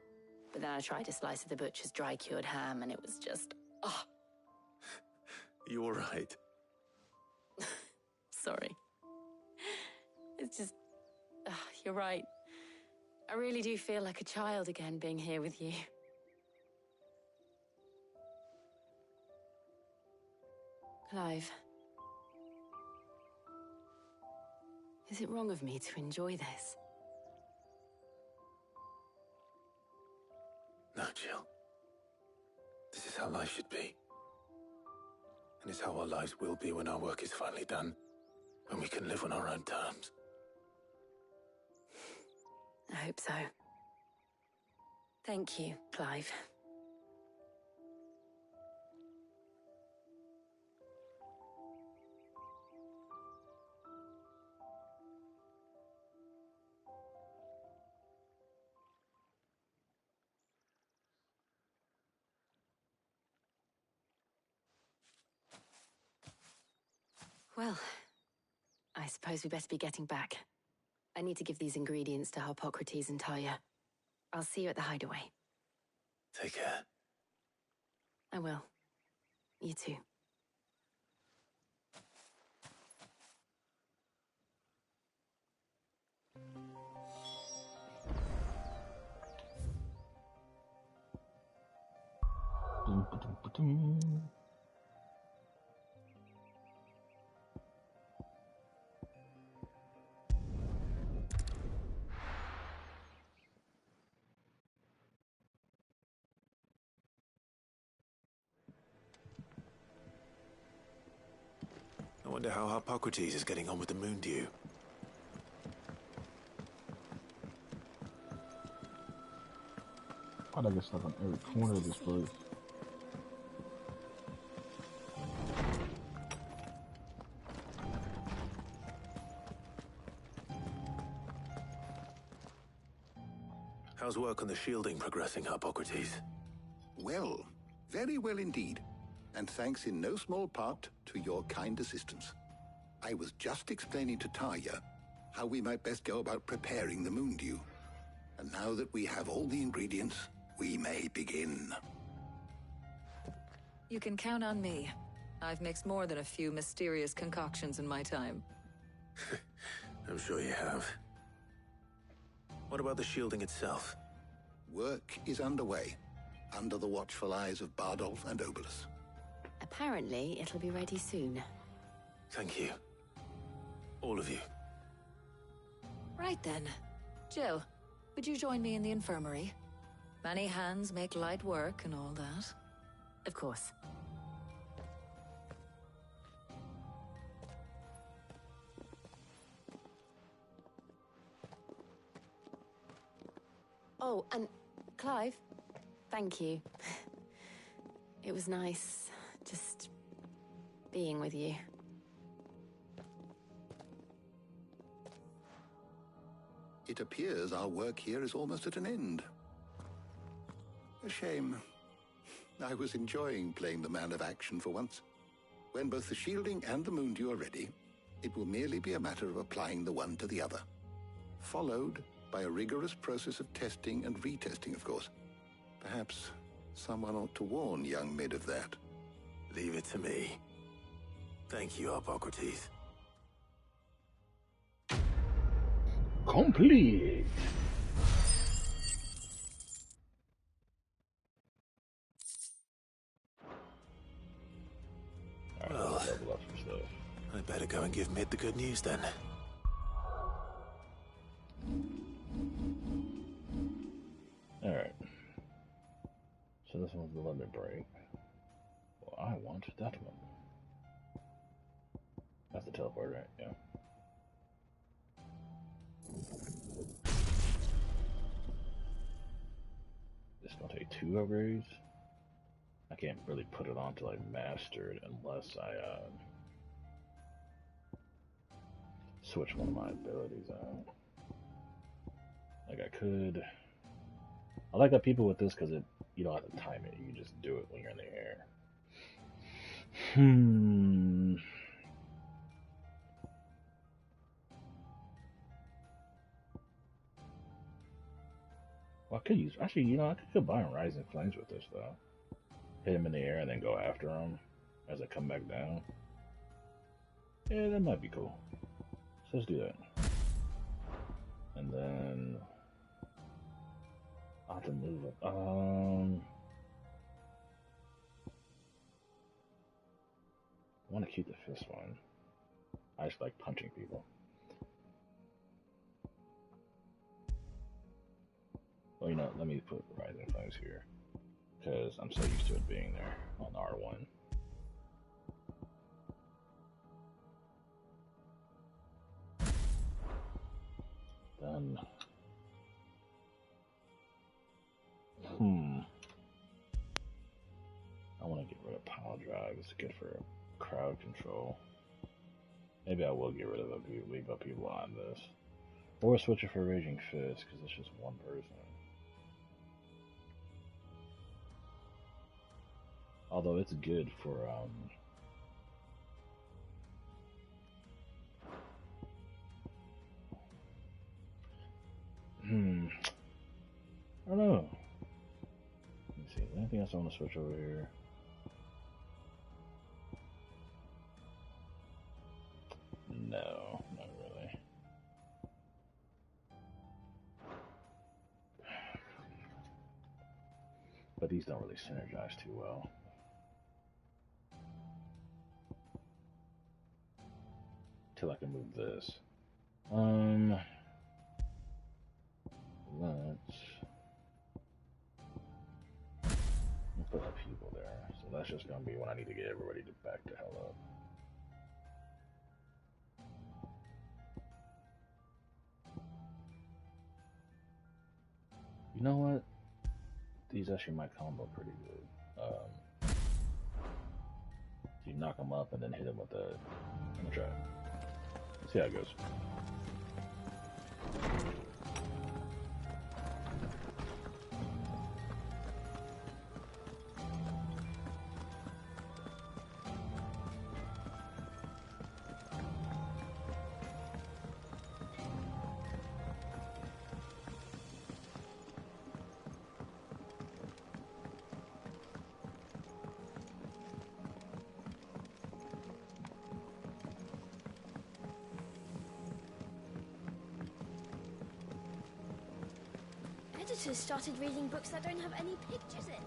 But then I tried a slice of the butcher's dry-cured ham and it was just... oh.
You all right?
Sorry. It's just... you're right. I really do feel like a child again being here with you. Clive. Is it wrong of me to enjoy this?
No, Jill. This is how life should be. And it's how our lives will be when our work is finally done. When we can live on our own terms.
I hope so. Thank you, Clive. Well, I suppose we best be getting back. I need to give these ingredients to Harpocrates and Talia. I'll see you at the hideaway.
Take care.
I will. You too.
wonder how Harpocrates is getting on with the moon dew.
Why'd I get stuck on every corner of this place?
How's work on the shielding progressing, Harpocrates?
Well, very well indeed. And thanks in no small part to your kind assistance. I was just explaining to Tarja how we might best go about preparing the moon dew. And now that we have all the ingredients, we may begin.
You can count on me. I've mixed more than a few mysterious concoctions in my time.
I'm sure you have. What about the shielding itself?
Work is underway, under the watchful eyes of Bardolph and Obolus.
Apparently, it'll be ready soon.
Thank you. All of you.
Right then. Jill, would you join me in the infirmary? Many hands make light work and all that.
Of course. Oh, and Clive, thank you. It was nice just being with you.
It appears our work here is almost at an end. A shame. I was enjoying playing the man of action for once. When both the shielding and the moon dew are ready, it will merely be a matter of applying the one to the other. Followed by a rigorous process of testing and retesting, of course. Perhaps someone ought to warn young Mid of that.
Leave it to me. Thank you, Harpocrates.
Complete.
Well, I better go and give Mid the good news then.
Alright. So this one's the limit break. Well, I want that one. That's the teleport, right? Yeah. This is gonna take 2 upgrades. I can't really put it on till I master it unless I switch one of my abilities out. Like I could. I like how people with this because you don't have to time it. You can just do it when you're in the air. Well, I could use. Actually, I could combine Rising Flames with this though. Hit him in the air and then go after him as I come back down. Yeah, that might be cool. So let's do that. And then I'll have to move it. I want to keep the fist one. I just like punching people. Well, let me put Rising Flames here. Because I'm so used to it being there on R1. Then, I want to get rid of Pile Drive. It's good for crowd control. Maybe I will get rid of it, leave up people on this. Or switch it for Raging Fist, because it's just one person. Although it's good for, I don't know. Let me see. Is there anything else I want to switch over here? No, not really. But these don't really synergize too well. Till I can move this. Let's put up people there. So that's just gonna be when I need to get everybody back to hell up. You know what? These actually might combo pretty good. You knock them up and then hit them with the. I'm gonna try. See how it goes.
Editors started reading books that don't have any pictures in.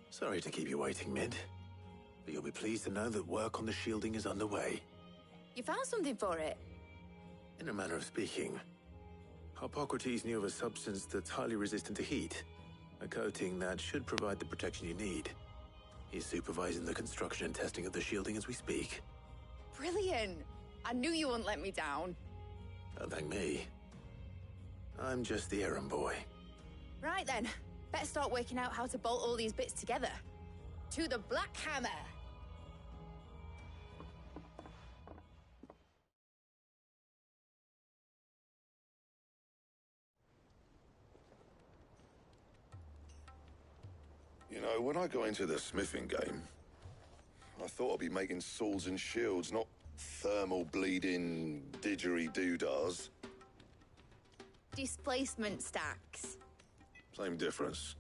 Sorry to keep you waiting, Mid. But you'll be pleased to know that work on the shielding is underway.
You found something for it?
In a manner of speaking, Harpocrates knew of a substance that's highly resistant to heat. A coating that should provide the protection you need. He's supervising the construction and testing of the shielding as we speak.
Brilliant! I knew you wouldn't let me down.
Don't thank me. I'm just the errand boy.
Right then, better start working out how to bolt all these bits together. To the Black Hammer!
You know, when I got into the smithing game, I thought I'd be making swords and shields, not thermal bleeding didgeridoo-dahs.
Displacement stacks.
Same difference.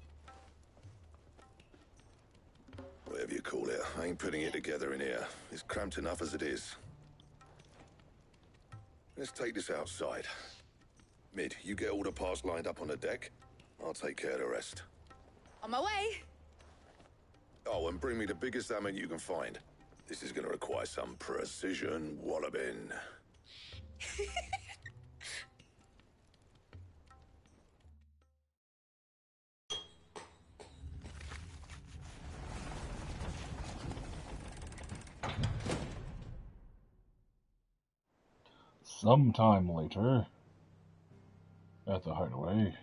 Whatever you call it, I ain't putting it together in here. It's cramped enough as it is. Let's take this outside. Mid, you get all the parts lined up on the deck. I'll take care of the rest.
On my way!
Oh, and bring me the biggest hammer you can find. This is gonna require some precision walloping.
Sometime later, at the hideaway.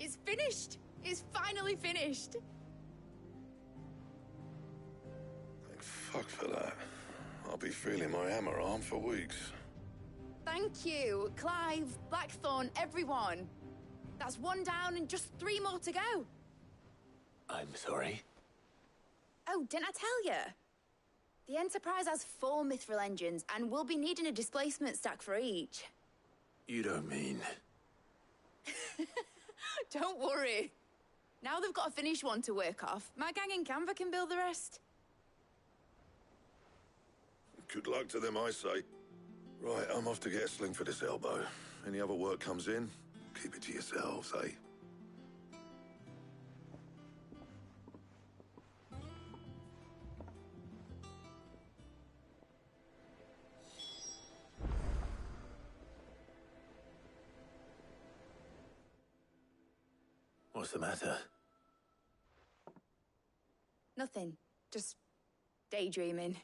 It's finished! It's finally finished!
Thank fuck for that. I'll be feeling my hammer arm for weeks.
Thank you, Clive, Blackthorn, everyone. That's one down and just 3 more to go.
I'm sorry?
Oh, didn't I tell you? The Enterprise has 4 mithril engines, and we'll be needing a displacement stack for each.
You don't mean...
Don't worry. Now they've got a finished one to work off, my gang in Canva can build the rest.
Good luck to them, I say. Right, I'm off to get a sling for this elbow. Any other work comes in, keep it to yourselves, eh?
What's the matter?
Nothing. Just daydreaming.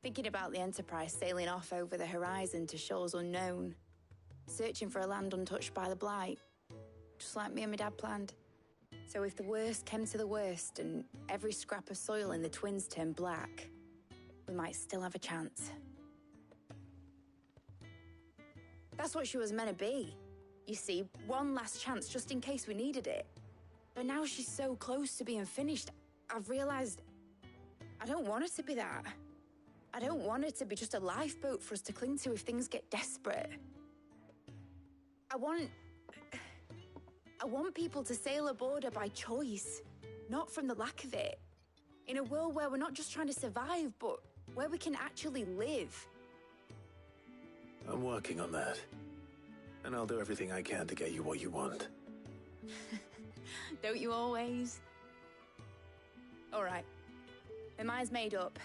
Thinking about the Enterprise sailing off over the horizon to shores unknown. Searching for a land untouched by the Blight. Just like me and my dad planned. So if the worst came to the worst and every scrap of soil in the Twins turned black, we might still have a chance. That's what she was meant to be. You see, one last chance just in case we needed it. But now she's so close to being finished, I've realized I don't want it to be that. I don't want it to be just a lifeboat for us to cling to if things get desperate. I want people to sail aboard her by choice, not from the lack of it. In a world where we're not just trying to survive, but where we can actually live.
I'm working on that. And I'll do everything I can to get you what you want.
Don't you always? All right. My mind's made up.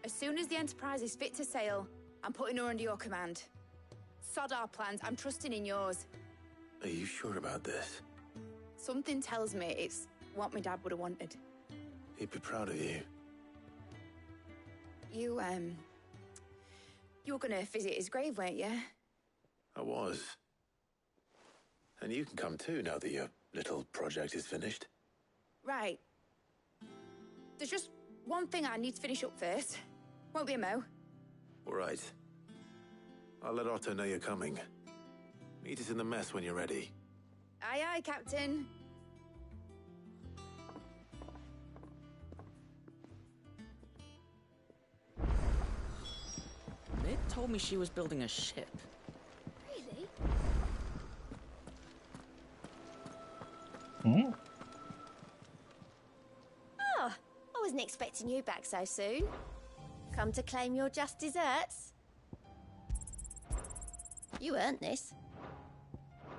As soon as the Enterprise is fit to sail, I'm putting her under your command. Sod our plans, I'm trusting in yours.
Are you sure about this?
Something tells me it's what my dad would have wanted.
He'd be proud of you.
You were gonna visit his grave, weren't you?
I was. And you can come too, now that your little project is finished.
Right. There's just one thing I need to finish up first. Won't be a mo.
All right. I'll let Otto know you're coming. Meet us in the mess when you're ready.
Aye, aye, Captain.
Mid told me she was building a ship.
Really?
Hmm?
Oh, I wasn't expecting you back so soon. Come to claim your just desserts? You earned this.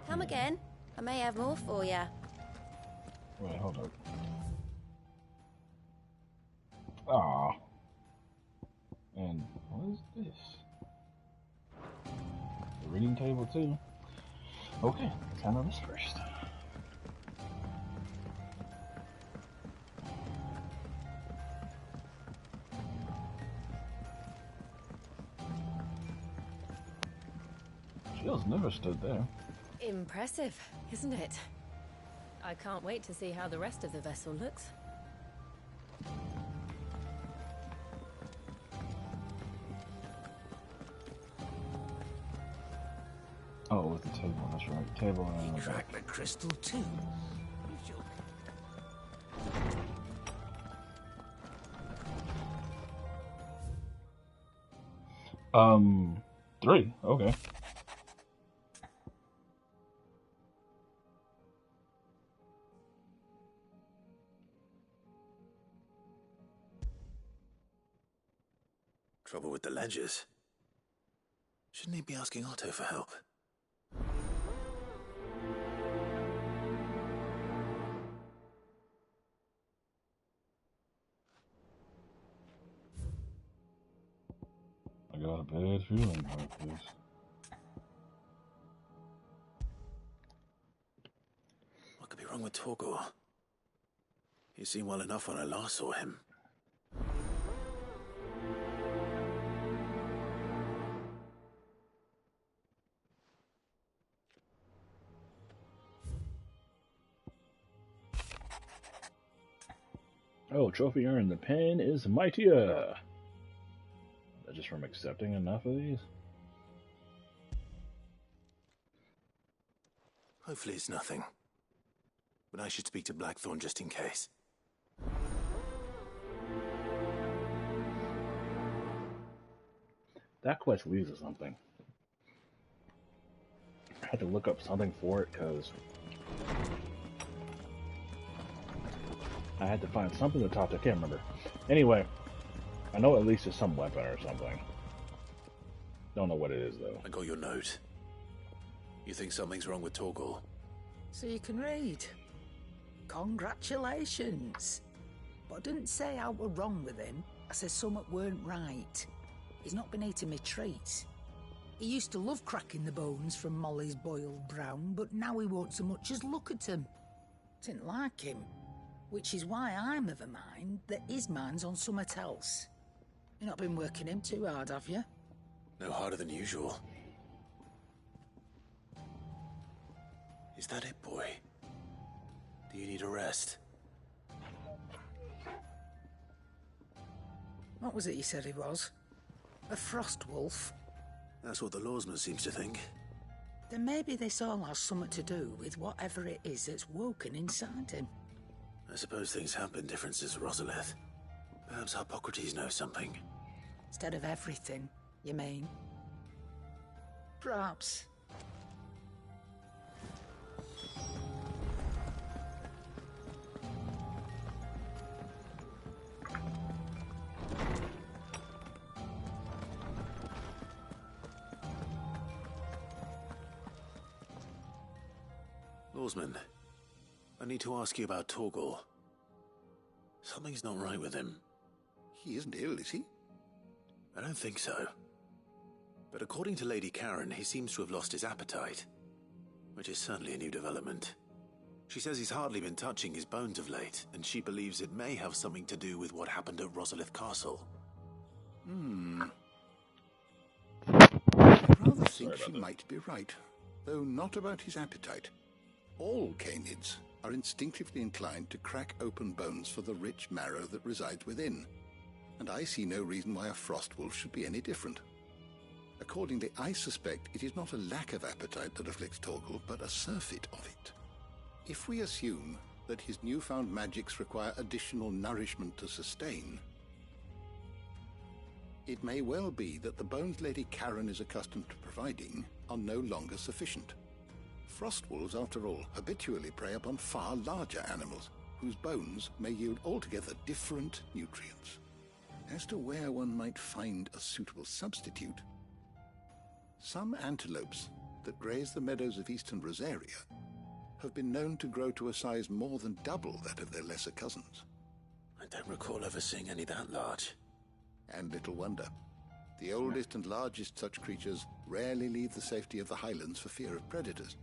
Come again. I may have more for you.
Wait, hold up. Ah. And what is this? The reading table too. Okay, let's handle this first. Jill's never stood there.
Impressive, isn't it? I can't wait to see how the rest of the vessel looks.
Oh, with the table, that's right. Table and
He cracked the crystal too.
3, okay.
Trouble with the ledgers. Shouldn't he be asking Otto for help?
I got a bad feeling about this.
What could be wrong with Torgor? He seemed well enough when I last saw him.
Oh, trophy earned. The pen is mightier. That just from accepting enough of these?
Hopefully it's nothing. But I should speak to Blackthorn just in case.
That quest leads to something. I had to look up something for it because I had to find something to talk to. I can't remember. Anyway, I know at least it's some weapon or something. Don't know what it is though.
I got your note. You think something's wrong with Torgor?
So you can read. Congratulations. But I didn't say I were wrong with him. I said something weren't right. He's not been eating me treats. He used to love cracking the bones from Molly's boiled brown, but now he won't so much as look at them. Didn't like him. Which is why I'm of a mind that his mind's on something else. You've not been working him too hard, have you?
No harder than usual. Is that it, boy? Do you need a rest?
What was it he said he was? A frost wolf?
That's what the lawsman seems to think.
Then maybe this all has something to do with whatever it is that's woken inside him.
I suppose things have been different since Rosalith. Perhaps Hippocrates knows something.
Instead of everything, you mean? Perhaps.
Oarsman, I need to ask you about Torgal. Something's not right with him.
He isn't ill, is he?
I don't think so. But according to Lady Karen, he seems to have lost his appetite, which is certainly a new development. She says he's hardly been touching his bones of late, and she believes it may have something to do with what happened at Rosalith Castle.
I rather think she might be right, though not about his appetite. All canids are instinctively inclined to crack open bones for the rich marrow that resides within, and I see no reason why a frostwolf should be any different. Accordingly, I suspect it is not a lack of appetite that afflicts Torgal, but a surfeit of it. If we assume that his newfound magics require additional nourishment to sustain, it may well be that the bones Lady Karen is accustomed to providing are no longer sufficient. Frostwolves, after all, habitually prey upon far larger animals, whose bones may yield altogether different nutrients. As to where one might find a suitable substitute, some antelopes that graze the meadows of eastern Rosaria have been known to grow to a size more than double that of their lesser cousins.
I don't recall ever seeing any that large.
And little wonder. The oldest and largest such creatures rarely leave the safety of the highlands for fear of predators.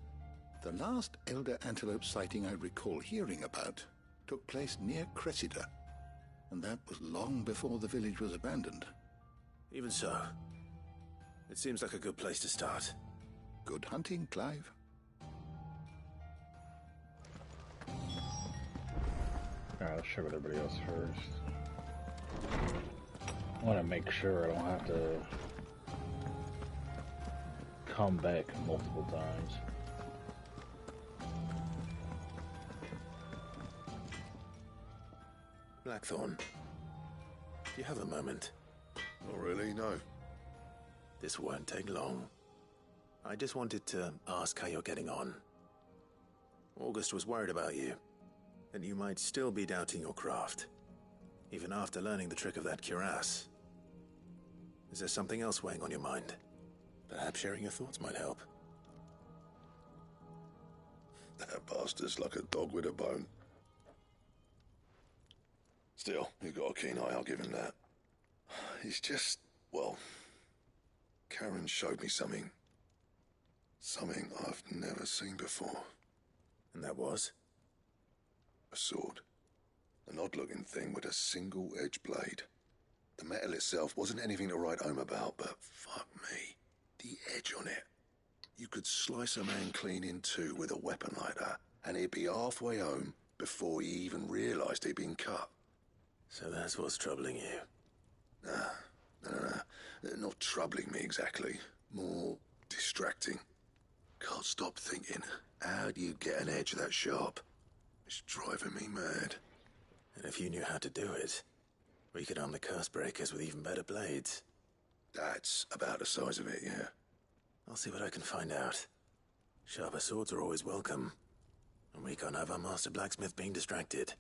The last elder antelope sighting I recall hearing about took place near Cressida, and that was long before the village was abandoned.
Even so, it seems like a good place to start.
Good hunting, Clive.
Alright, let's check with everybody else first. I want to make sure I don't have to come back multiple times.
Blackthorn, do you have a moment?
Not really, no.
This won't take long. I just wanted to ask how you're getting on. August was worried about you, and you might still be doubting your craft, even after learning the trick of that cuirass. Is there something else weighing on your mind? Perhaps sharing your thoughts might help.
That bastard's like a dog with a bone. Still, you've got a keen eye, I'll give him that. He's just, well, Karen showed me something. Something I've never seen before.
And that was?
A sword. An odd-looking thing with a single-edged blade. The metal itself wasn't anything to write home about, but fuck me, the edge on it. You could slice a man clean in two with a weapon like that, and he'd be halfway home before he even realised he'd been cut.
So that's what's troubling you?
No. Not troubling me exactly. More distracting. Can't stop thinking, how do you get an edge that sharp? It's driving me mad.
And if you knew how to do it, we could arm the curse breakers with even better blades.
That's about the size of it, yeah.
I'll see what I can find out. Sharper swords are always welcome, and we can't have our master blacksmith being distracted.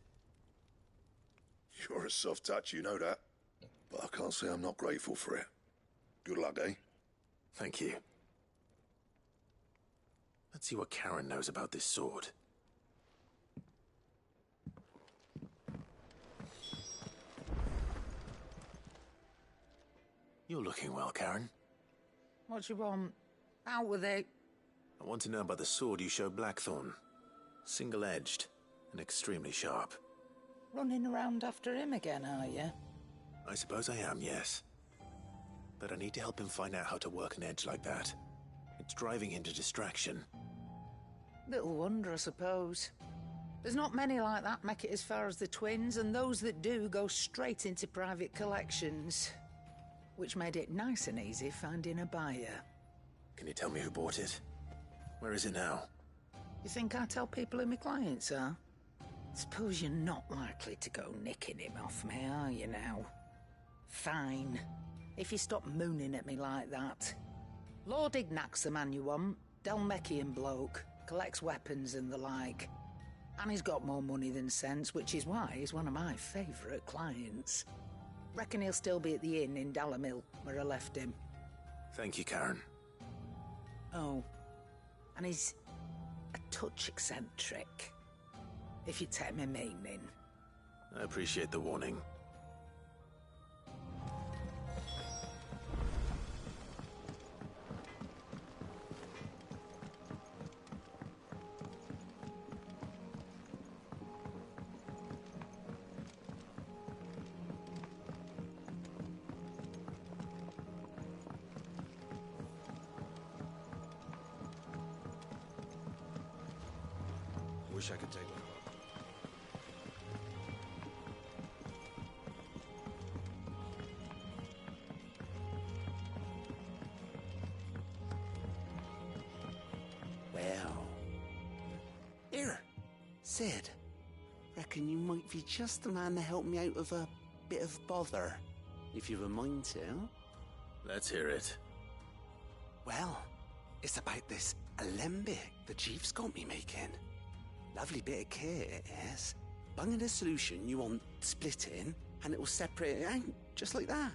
You're a soft touch, you know that. But I can't say I'm not grateful for it. Good luck, eh?
Thank you. Let's see what Karen knows about this sword. You're looking well, Karen.
What do you want? Out with it.
I want to know about the sword you showed Blackthorn. Single-edged and extremely sharp.
Running around after him again, are you?
I suppose I am, yes. But I need to help him find out how to work an edge like that. It's driving him to distraction.
Little wonder, I suppose. There's not many like that make it as far as the twins, and those that do go straight into private collections. Which made it nice and easy finding a buyer.
Can you tell me who bought it? Where is it now?
You think I tell people who my clients are? Suppose you're not likely to go nicking him off me, are you now? Fine. If you stop mooning at me like that. Lord Ignac's the man you want. Dalmekian bloke. Collects weapons and the like. And he's got more money than sense, which is why he's one of my favourite clients. Reckon he'll still be at the inn in Dalamil, where I left him.
Thank you, Karen.
Oh. And he's a touch eccentric, if you take my meaning.
I appreciate the warning.
Wish I could take one.
Well. Here, Sid. Reckon you might be just the man to help me out of a bit of bother, if you've a mind to.
Let's hear it.
Well, it's about this alembic the chief's got me making. Lovely bit of kit it is. Bung in a solution you want splitting, and it will separate it out, just like that.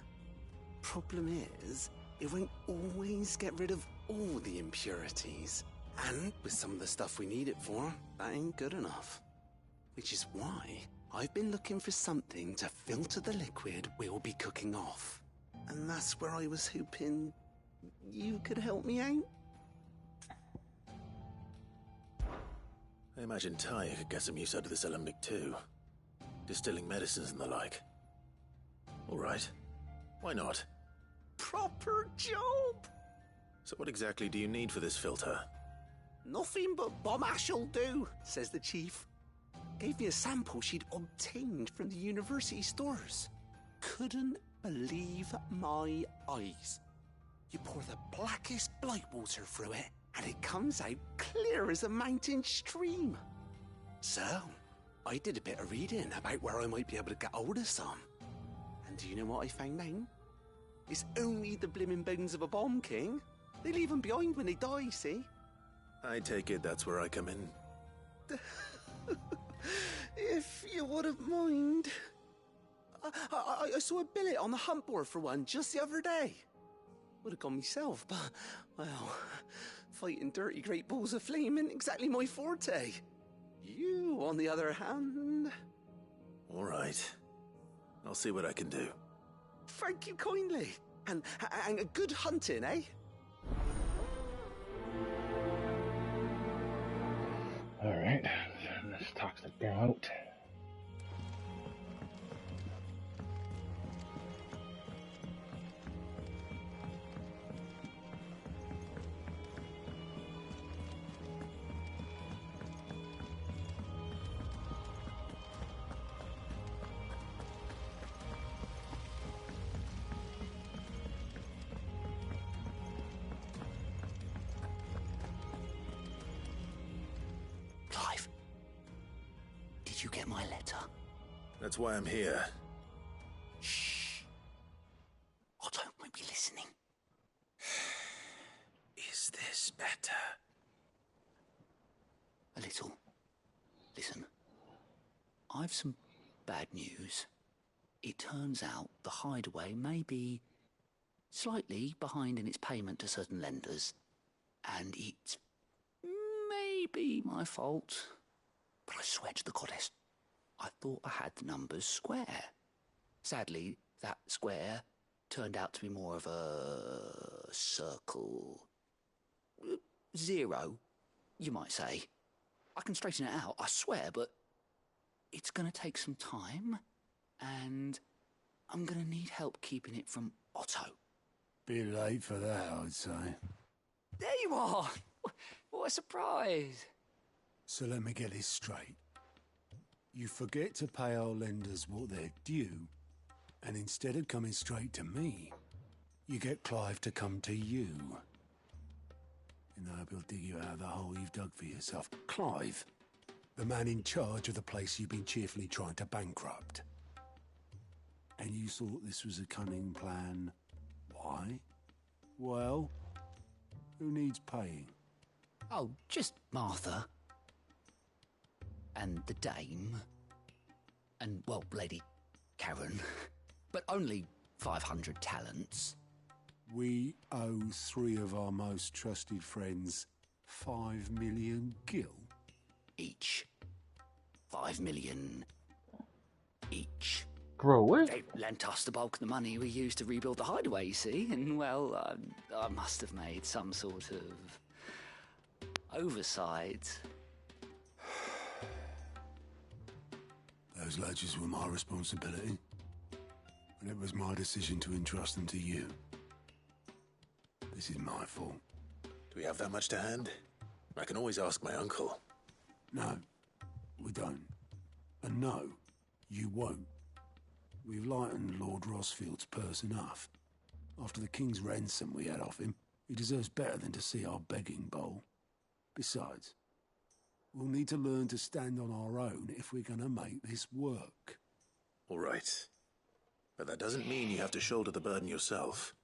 Problem is, it won't always get rid of all the impurities. And with some of the stuff we need it for, that ain't good enough. Which is why I've been looking for something to filter the liquid we'll be cooking off. And that's where I was hoping you could help me out.
I imagine Ty could get some use out of this alembic too. Distilling medicines and the like. All right. Why not?
Proper job!
So what exactly do you need for this filter?
Nothing but bomb ash'll do, says the chief. Gave me a sample she'd obtained from the university stores. Couldn't believe my eyes. You pour the blackest blight water through it, and it comes out clear as a mountain stream. So, I did a bit of reading about where I might be able to get hold of some. And do you know what I found out? It's only the blimmin' bones of a bomb king. They leave them behind when they die, see?
I take it that's where I come in.
If you wouldn't mind. I saw a billet on the hunt board for one just the other day. Would have gone myself, but, well, fighting dirty great balls of flame ain't exactly my forte. You, on the other hand...
All right. I'll see what I can do.
Thank you kindly. And a good hunting, eh?
All right, let's toxic girl out.
Clive, did you get my letter?
That's why I'm here.
Shh. Otto might be listening.
Is this better?
A little. Listen, I've some bad news. It turns out the hideaway may be slightly behind in its payment to certain lenders, and it's maybe my fault. But I swear to the goddess, I thought I had the numbers square. Sadly, that square turned out to be more of a circle. 0, you might say. I can straighten it out, I swear, but it's going to take some time, and I'm going to need help keeping it from Otto.
Bit late for that, I'd say.
There you are! What a surprise!
So let me get this straight. You forget to pay our lenders what they're due, and instead of coming straight to me, you get Clive to come to you. And I will dig you out of the hole you've dug for yourself. Clive, the man in charge of the place you've been cheerfully trying to bankrupt. And you thought this was a cunning plan. Why? Well, who needs paying?
Oh, just Martha. And the dame. And, well, Lady Karen. But only 500 talents.
We owe 3 of our most trusted friends 5 million gil.
each. 5 million each.
Bro, what?
They lent us the bulk of the money we used to rebuild the hideaway, you see, and well, I must have made some sort of oversight.
Those ledgers were my responsibility, and it was my decision to entrust them to you. This is my fault.
Do we have that much to hand? I can always ask my uncle.
No, we don't. And no, you won't. We've lightened Lord Rosfield's purse enough. After the king's ransom we had off him, he deserves better than to see our begging bowl. Besides, we'll need to learn to stand on our own if we're gonna make this work.
All right. But that doesn't mean you have to shoulder the burden yourself.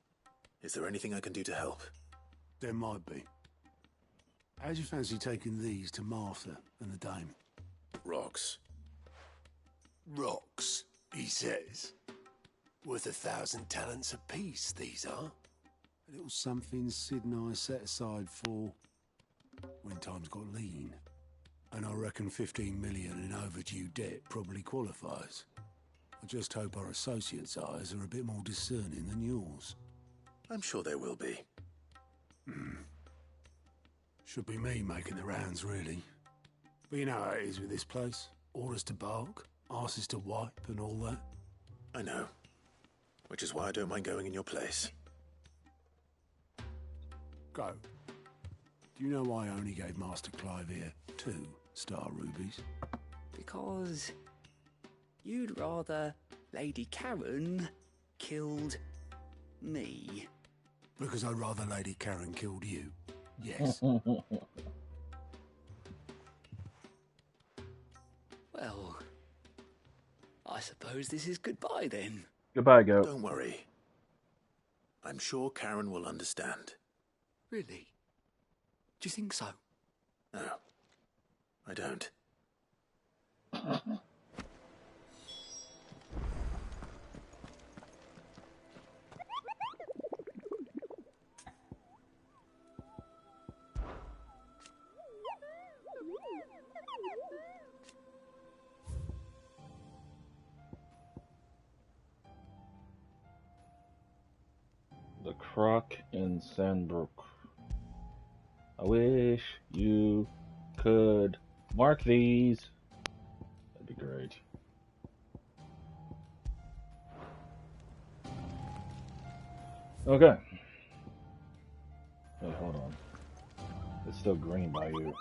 Is there anything I can do to help?
There might be. How'd you fancy taking these to Martha and the dame?
Rocks.
Rocks, he says. Worth 1,000 talents apiece, these are. A little something Sid and I set aside for when times got lean. And I reckon 15 million in overdue debt probably qualifies. I just hope our associates' eyes are a bit more discerning than yours.
I'm sure there will be.
Should be me making the rounds, really. But you know how it is with this place. Orders to bark, arses to wipe, and all that.
I know. Which is why I don't mind going in your place.
Go. Do you know why I only gave Master Clive here 2 star rubies?
Because you'd rather Lady Karen killed me.
Because I'd rather Lady Karen killed you. Yes.
Well, I suppose this is goodbye then.
Goodbye, Goat.
Don't worry. I'm sure Karen will understand.
Really? Do you think so?
No, I don't.
The Croc in Sandbrook. I wish you could mark these. That'd be great. Okay. Wait, hold on. It's still green by you.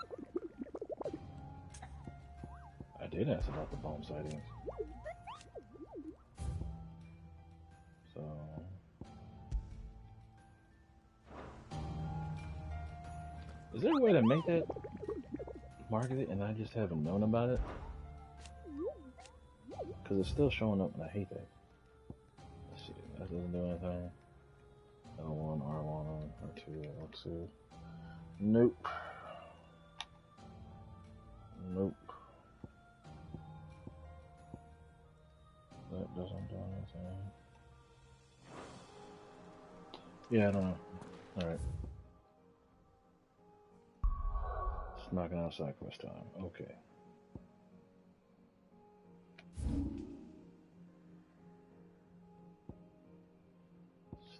I did ask about the bomb sightings. So... is there a way to make that market it and I just haven't known about it? Because it's still showing up and I hate that. Let's see, that doesn't do anything. L1, R1, R2, L2. Nope. Nope. That doesn't do anything. Yeah, I don't know. Alright. Knocking out side quest time. Okay.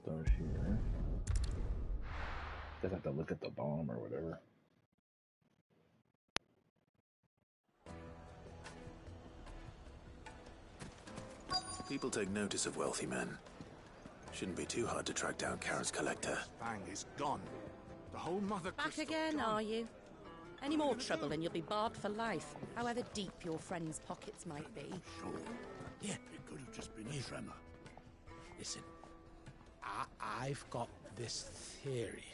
Start here. Just have to look at the bomb or whatever.
People take notice of wealthy men. Shouldn't be too hard to track down Karen's collector.
Fang is gone. The whole mother
Back again,
gone.
are you? Any more trouble and you'll be barred for life, however deep your friend's pockets might be.
Sure. Yeah, it could have just been his tremor. Listen, I've got this theory.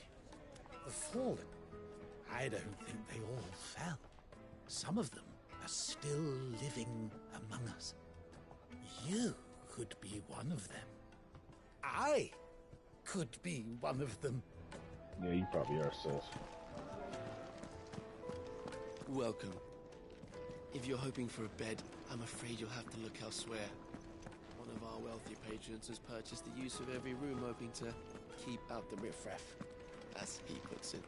The Fallen, I don't think they all fell. Some of them are still living among us. You could be one of them. I could be one of them.
Yeah, you probably are, sis.
Welcome. If you're hoping for a bed, I'm afraid you'll have to look elsewhere. One of our wealthy patrons has purchased the use of every room, hoping to keep out the riffraff, as he puts it.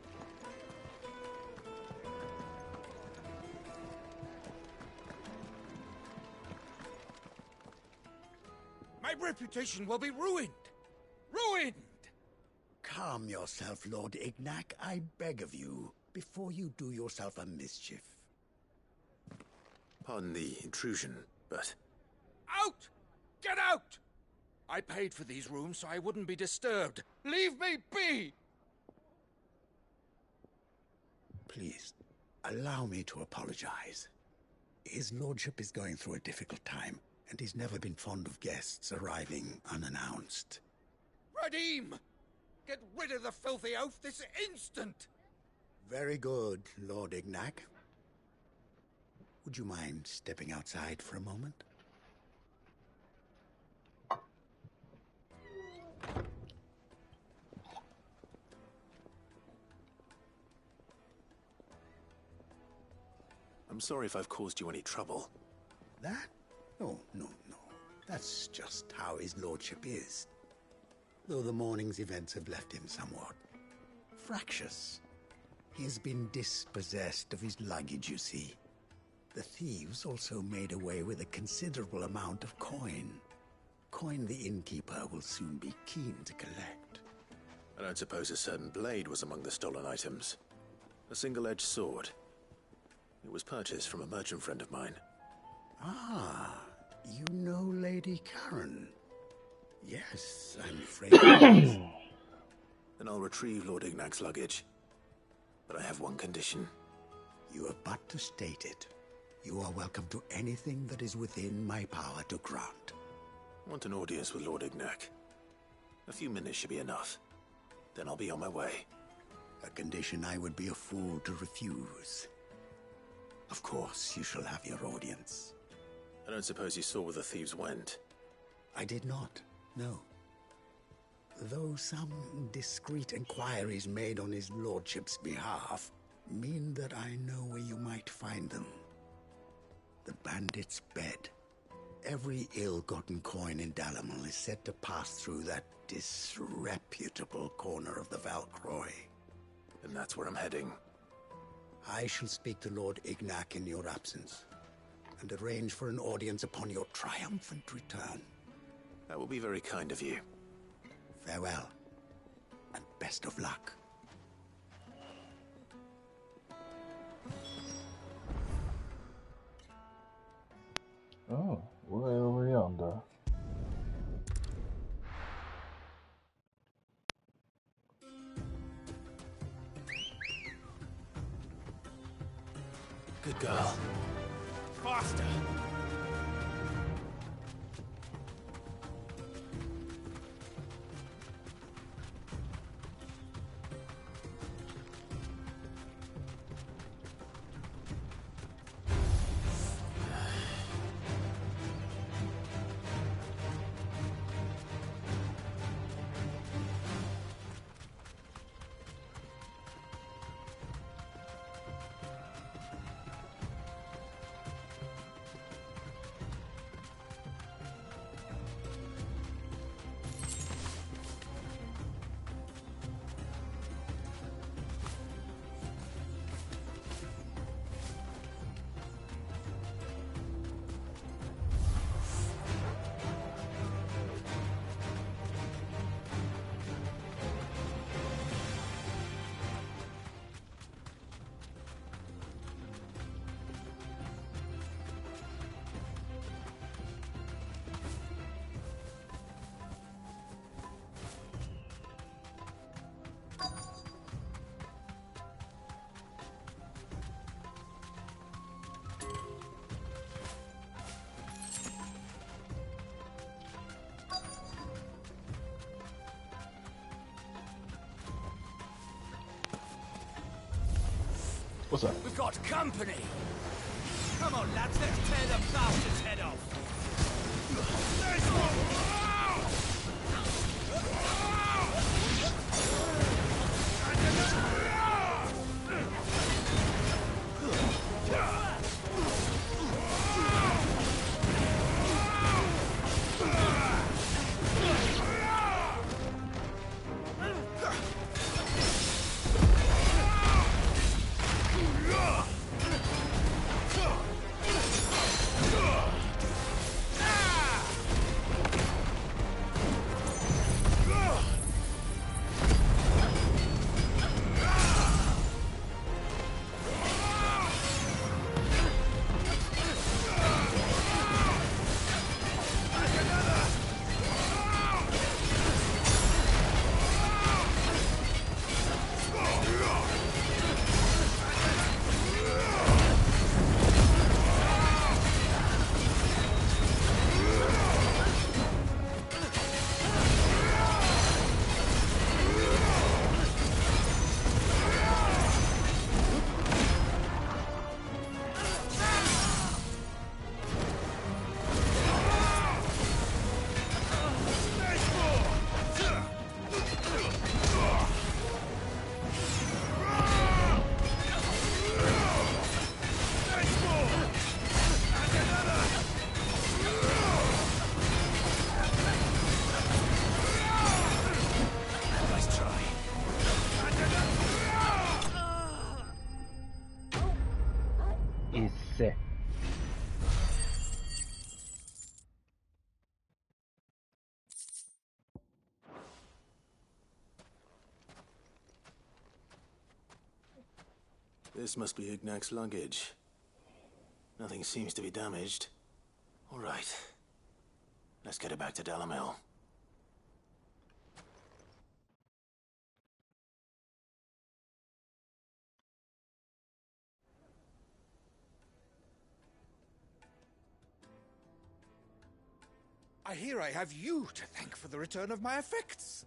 My reputation will be ruined. Ruined!
Calm yourself, Lord Ignac, I beg of you, before you do yourself a mischief.
Pardon the intrusion, but...
Out! Get out! I paid for these rooms so I wouldn't be disturbed. Leave me be!
Please, allow me to apologize. His lordship is going through a difficult time, and he's never been fond of guests arriving unannounced.
Radim! Get rid of the filthy oaf this instant!
Very good, Lord Ignac. Would you mind stepping outside for a moment?
I'm sorry if I've caused you any trouble.
That? No. That's just how his lordship is. Though the morning's events have left him somewhat fractious. He has been dispossessed of his luggage, you see. The thieves also made away with a considerable amount of coin. Coin the innkeeper will soon be keen to collect.
I don't suppose a certain blade was among the stolen items. A single-edged sword. It was purchased from a merchant friend of mine.
Ah, you know Lady Karen. Yes, I'm afraid.
Then I'll retrieve Lord Ignac's luggage. But I have one condition.
You have but to state it. You are welcome to anything that is within my power to grant.
I want an audience with Lord Ignac. A few minutes should be enough. Then I'll be on my way.
A condition I would be a fool to refuse. Of course, you shall have your audience.
I don't suppose you saw where the thieves went?
I did not, no. Though some discreet inquiries made on his lordship's behalf mean that I know where you might find them. The bandit's bed. Every ill-gotten coin in Dalimil is said to pass through that disreputable corner of the Val Croix.
And that's where I'm heading.
I shall speak to Lord Ignac in your absence, and arrange for an audience upon your triumphant return.
That will be very kind of you.
Farewell, and best of luck.
Oh, way over yonder.
Good girl.
Faster!
What's up?
We've got company! Come on, lads, let's tear the bastard's head off!
is
This must be Ignac's luggage. Nothing seems to be damaged. All right. Let's get it back to Dalamel.
I hear I have you to thank for the return of my effects.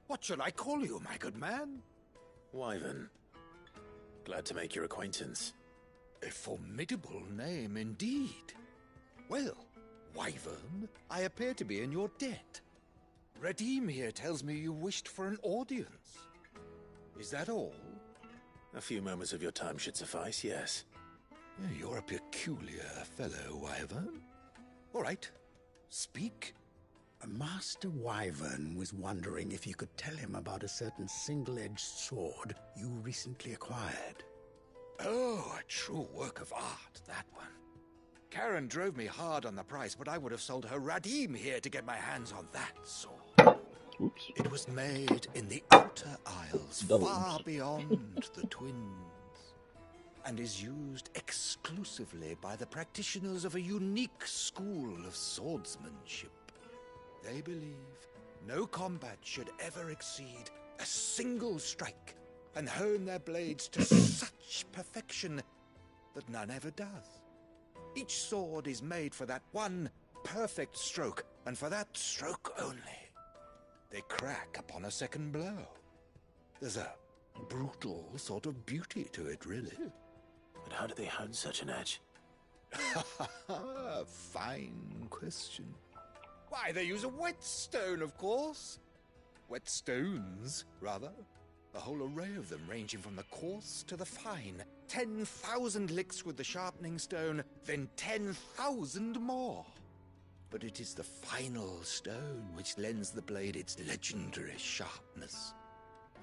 What shall I call you, my good man?
Wyvern. Glad to make your acquaintance.
A formidable name indeed. Well, Wyvern, I appear to be in your debt. Redeem here tells me you wished for an audience. Is that all?
A few moments of your time should suffice, yes.
You're a peculiar fellow, Wyvern. All right. Speak. Master Wyvern was wondering if you could tell him about a certain single-edged sword you recently acquired. Oh, a true work of art, that one. Karen drove me hard on the price, but I would have sold her Radim here to get my hands on that sword.
Oops.
It was made in the Outer Isles, far beyond the Twins, and is used exclusively by the practitioners of a unique school of swordsmanship. They believe no combat should ever exceed a single strike, and hone their blades to such perfection that none ever does. Each sword is made for that one perfect stroke, and for that stroke only. They crack upon a second blow. There's a brutal sort of beauty to it, really.
But how do they hone such an edge?
Fine question. Why, they use a whetstone, of course. Whetstones, rather. A whole array of them, ranging from the coarse to the fine. 10,000 licks with the sharpening stone, then 10,000 more. But it is the final stone which lends the blade its legendary sharpness.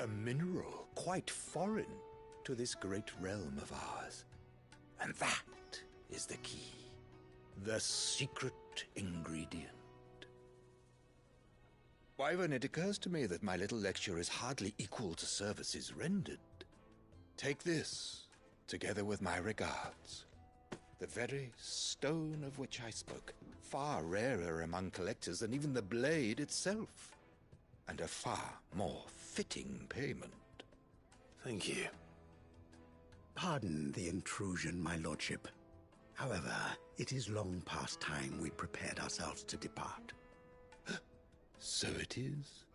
A mineral quite foreign to this great realm of ours. And that is the key. The secret ingredient. Wyvern, it occurs to me that my little lecture is hardly equal to services rendered. Take this, together with my regards. The very stone of which I spoke, far rarer among collectors than even the blade itself, and a far more fitting payment.
Thank you.
Pardon the intrusion, my lordship. However, it is long past time we prepared ourselves to depart. So it is.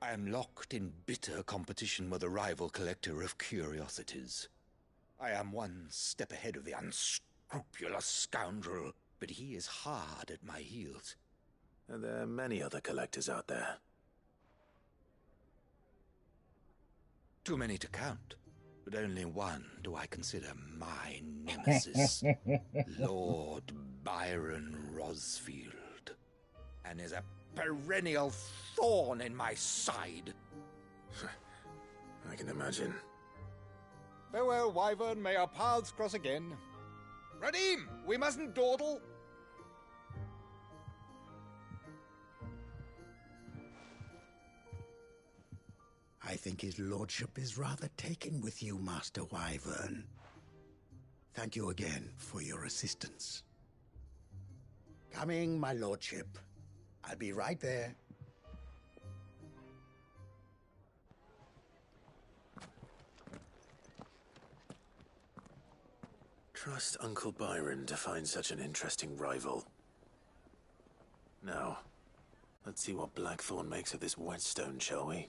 I am locked in bitter competition with a rival collector of curiosities. I am one step ahead of the unscrupulous scoundrel, but he is hard at my heels.
And there are many other collectors out there.
Too many to count, but only one do I consider my nemesis, Lord Byron Rosfield, and is a perennial thorn in my side.
I can imagine.
Farewell, Wyvern. May our paths cross again. Radim, we mustn't dawdle. I think his lordship is rather taken with you, Master Wyvern. Thank you again for your assistance. Coming, my lordship. I'll be right there.
Trust Uncle Byron to find such an interesting rival. Now, let's see what Blackthorn makes of this whetstone, shall we?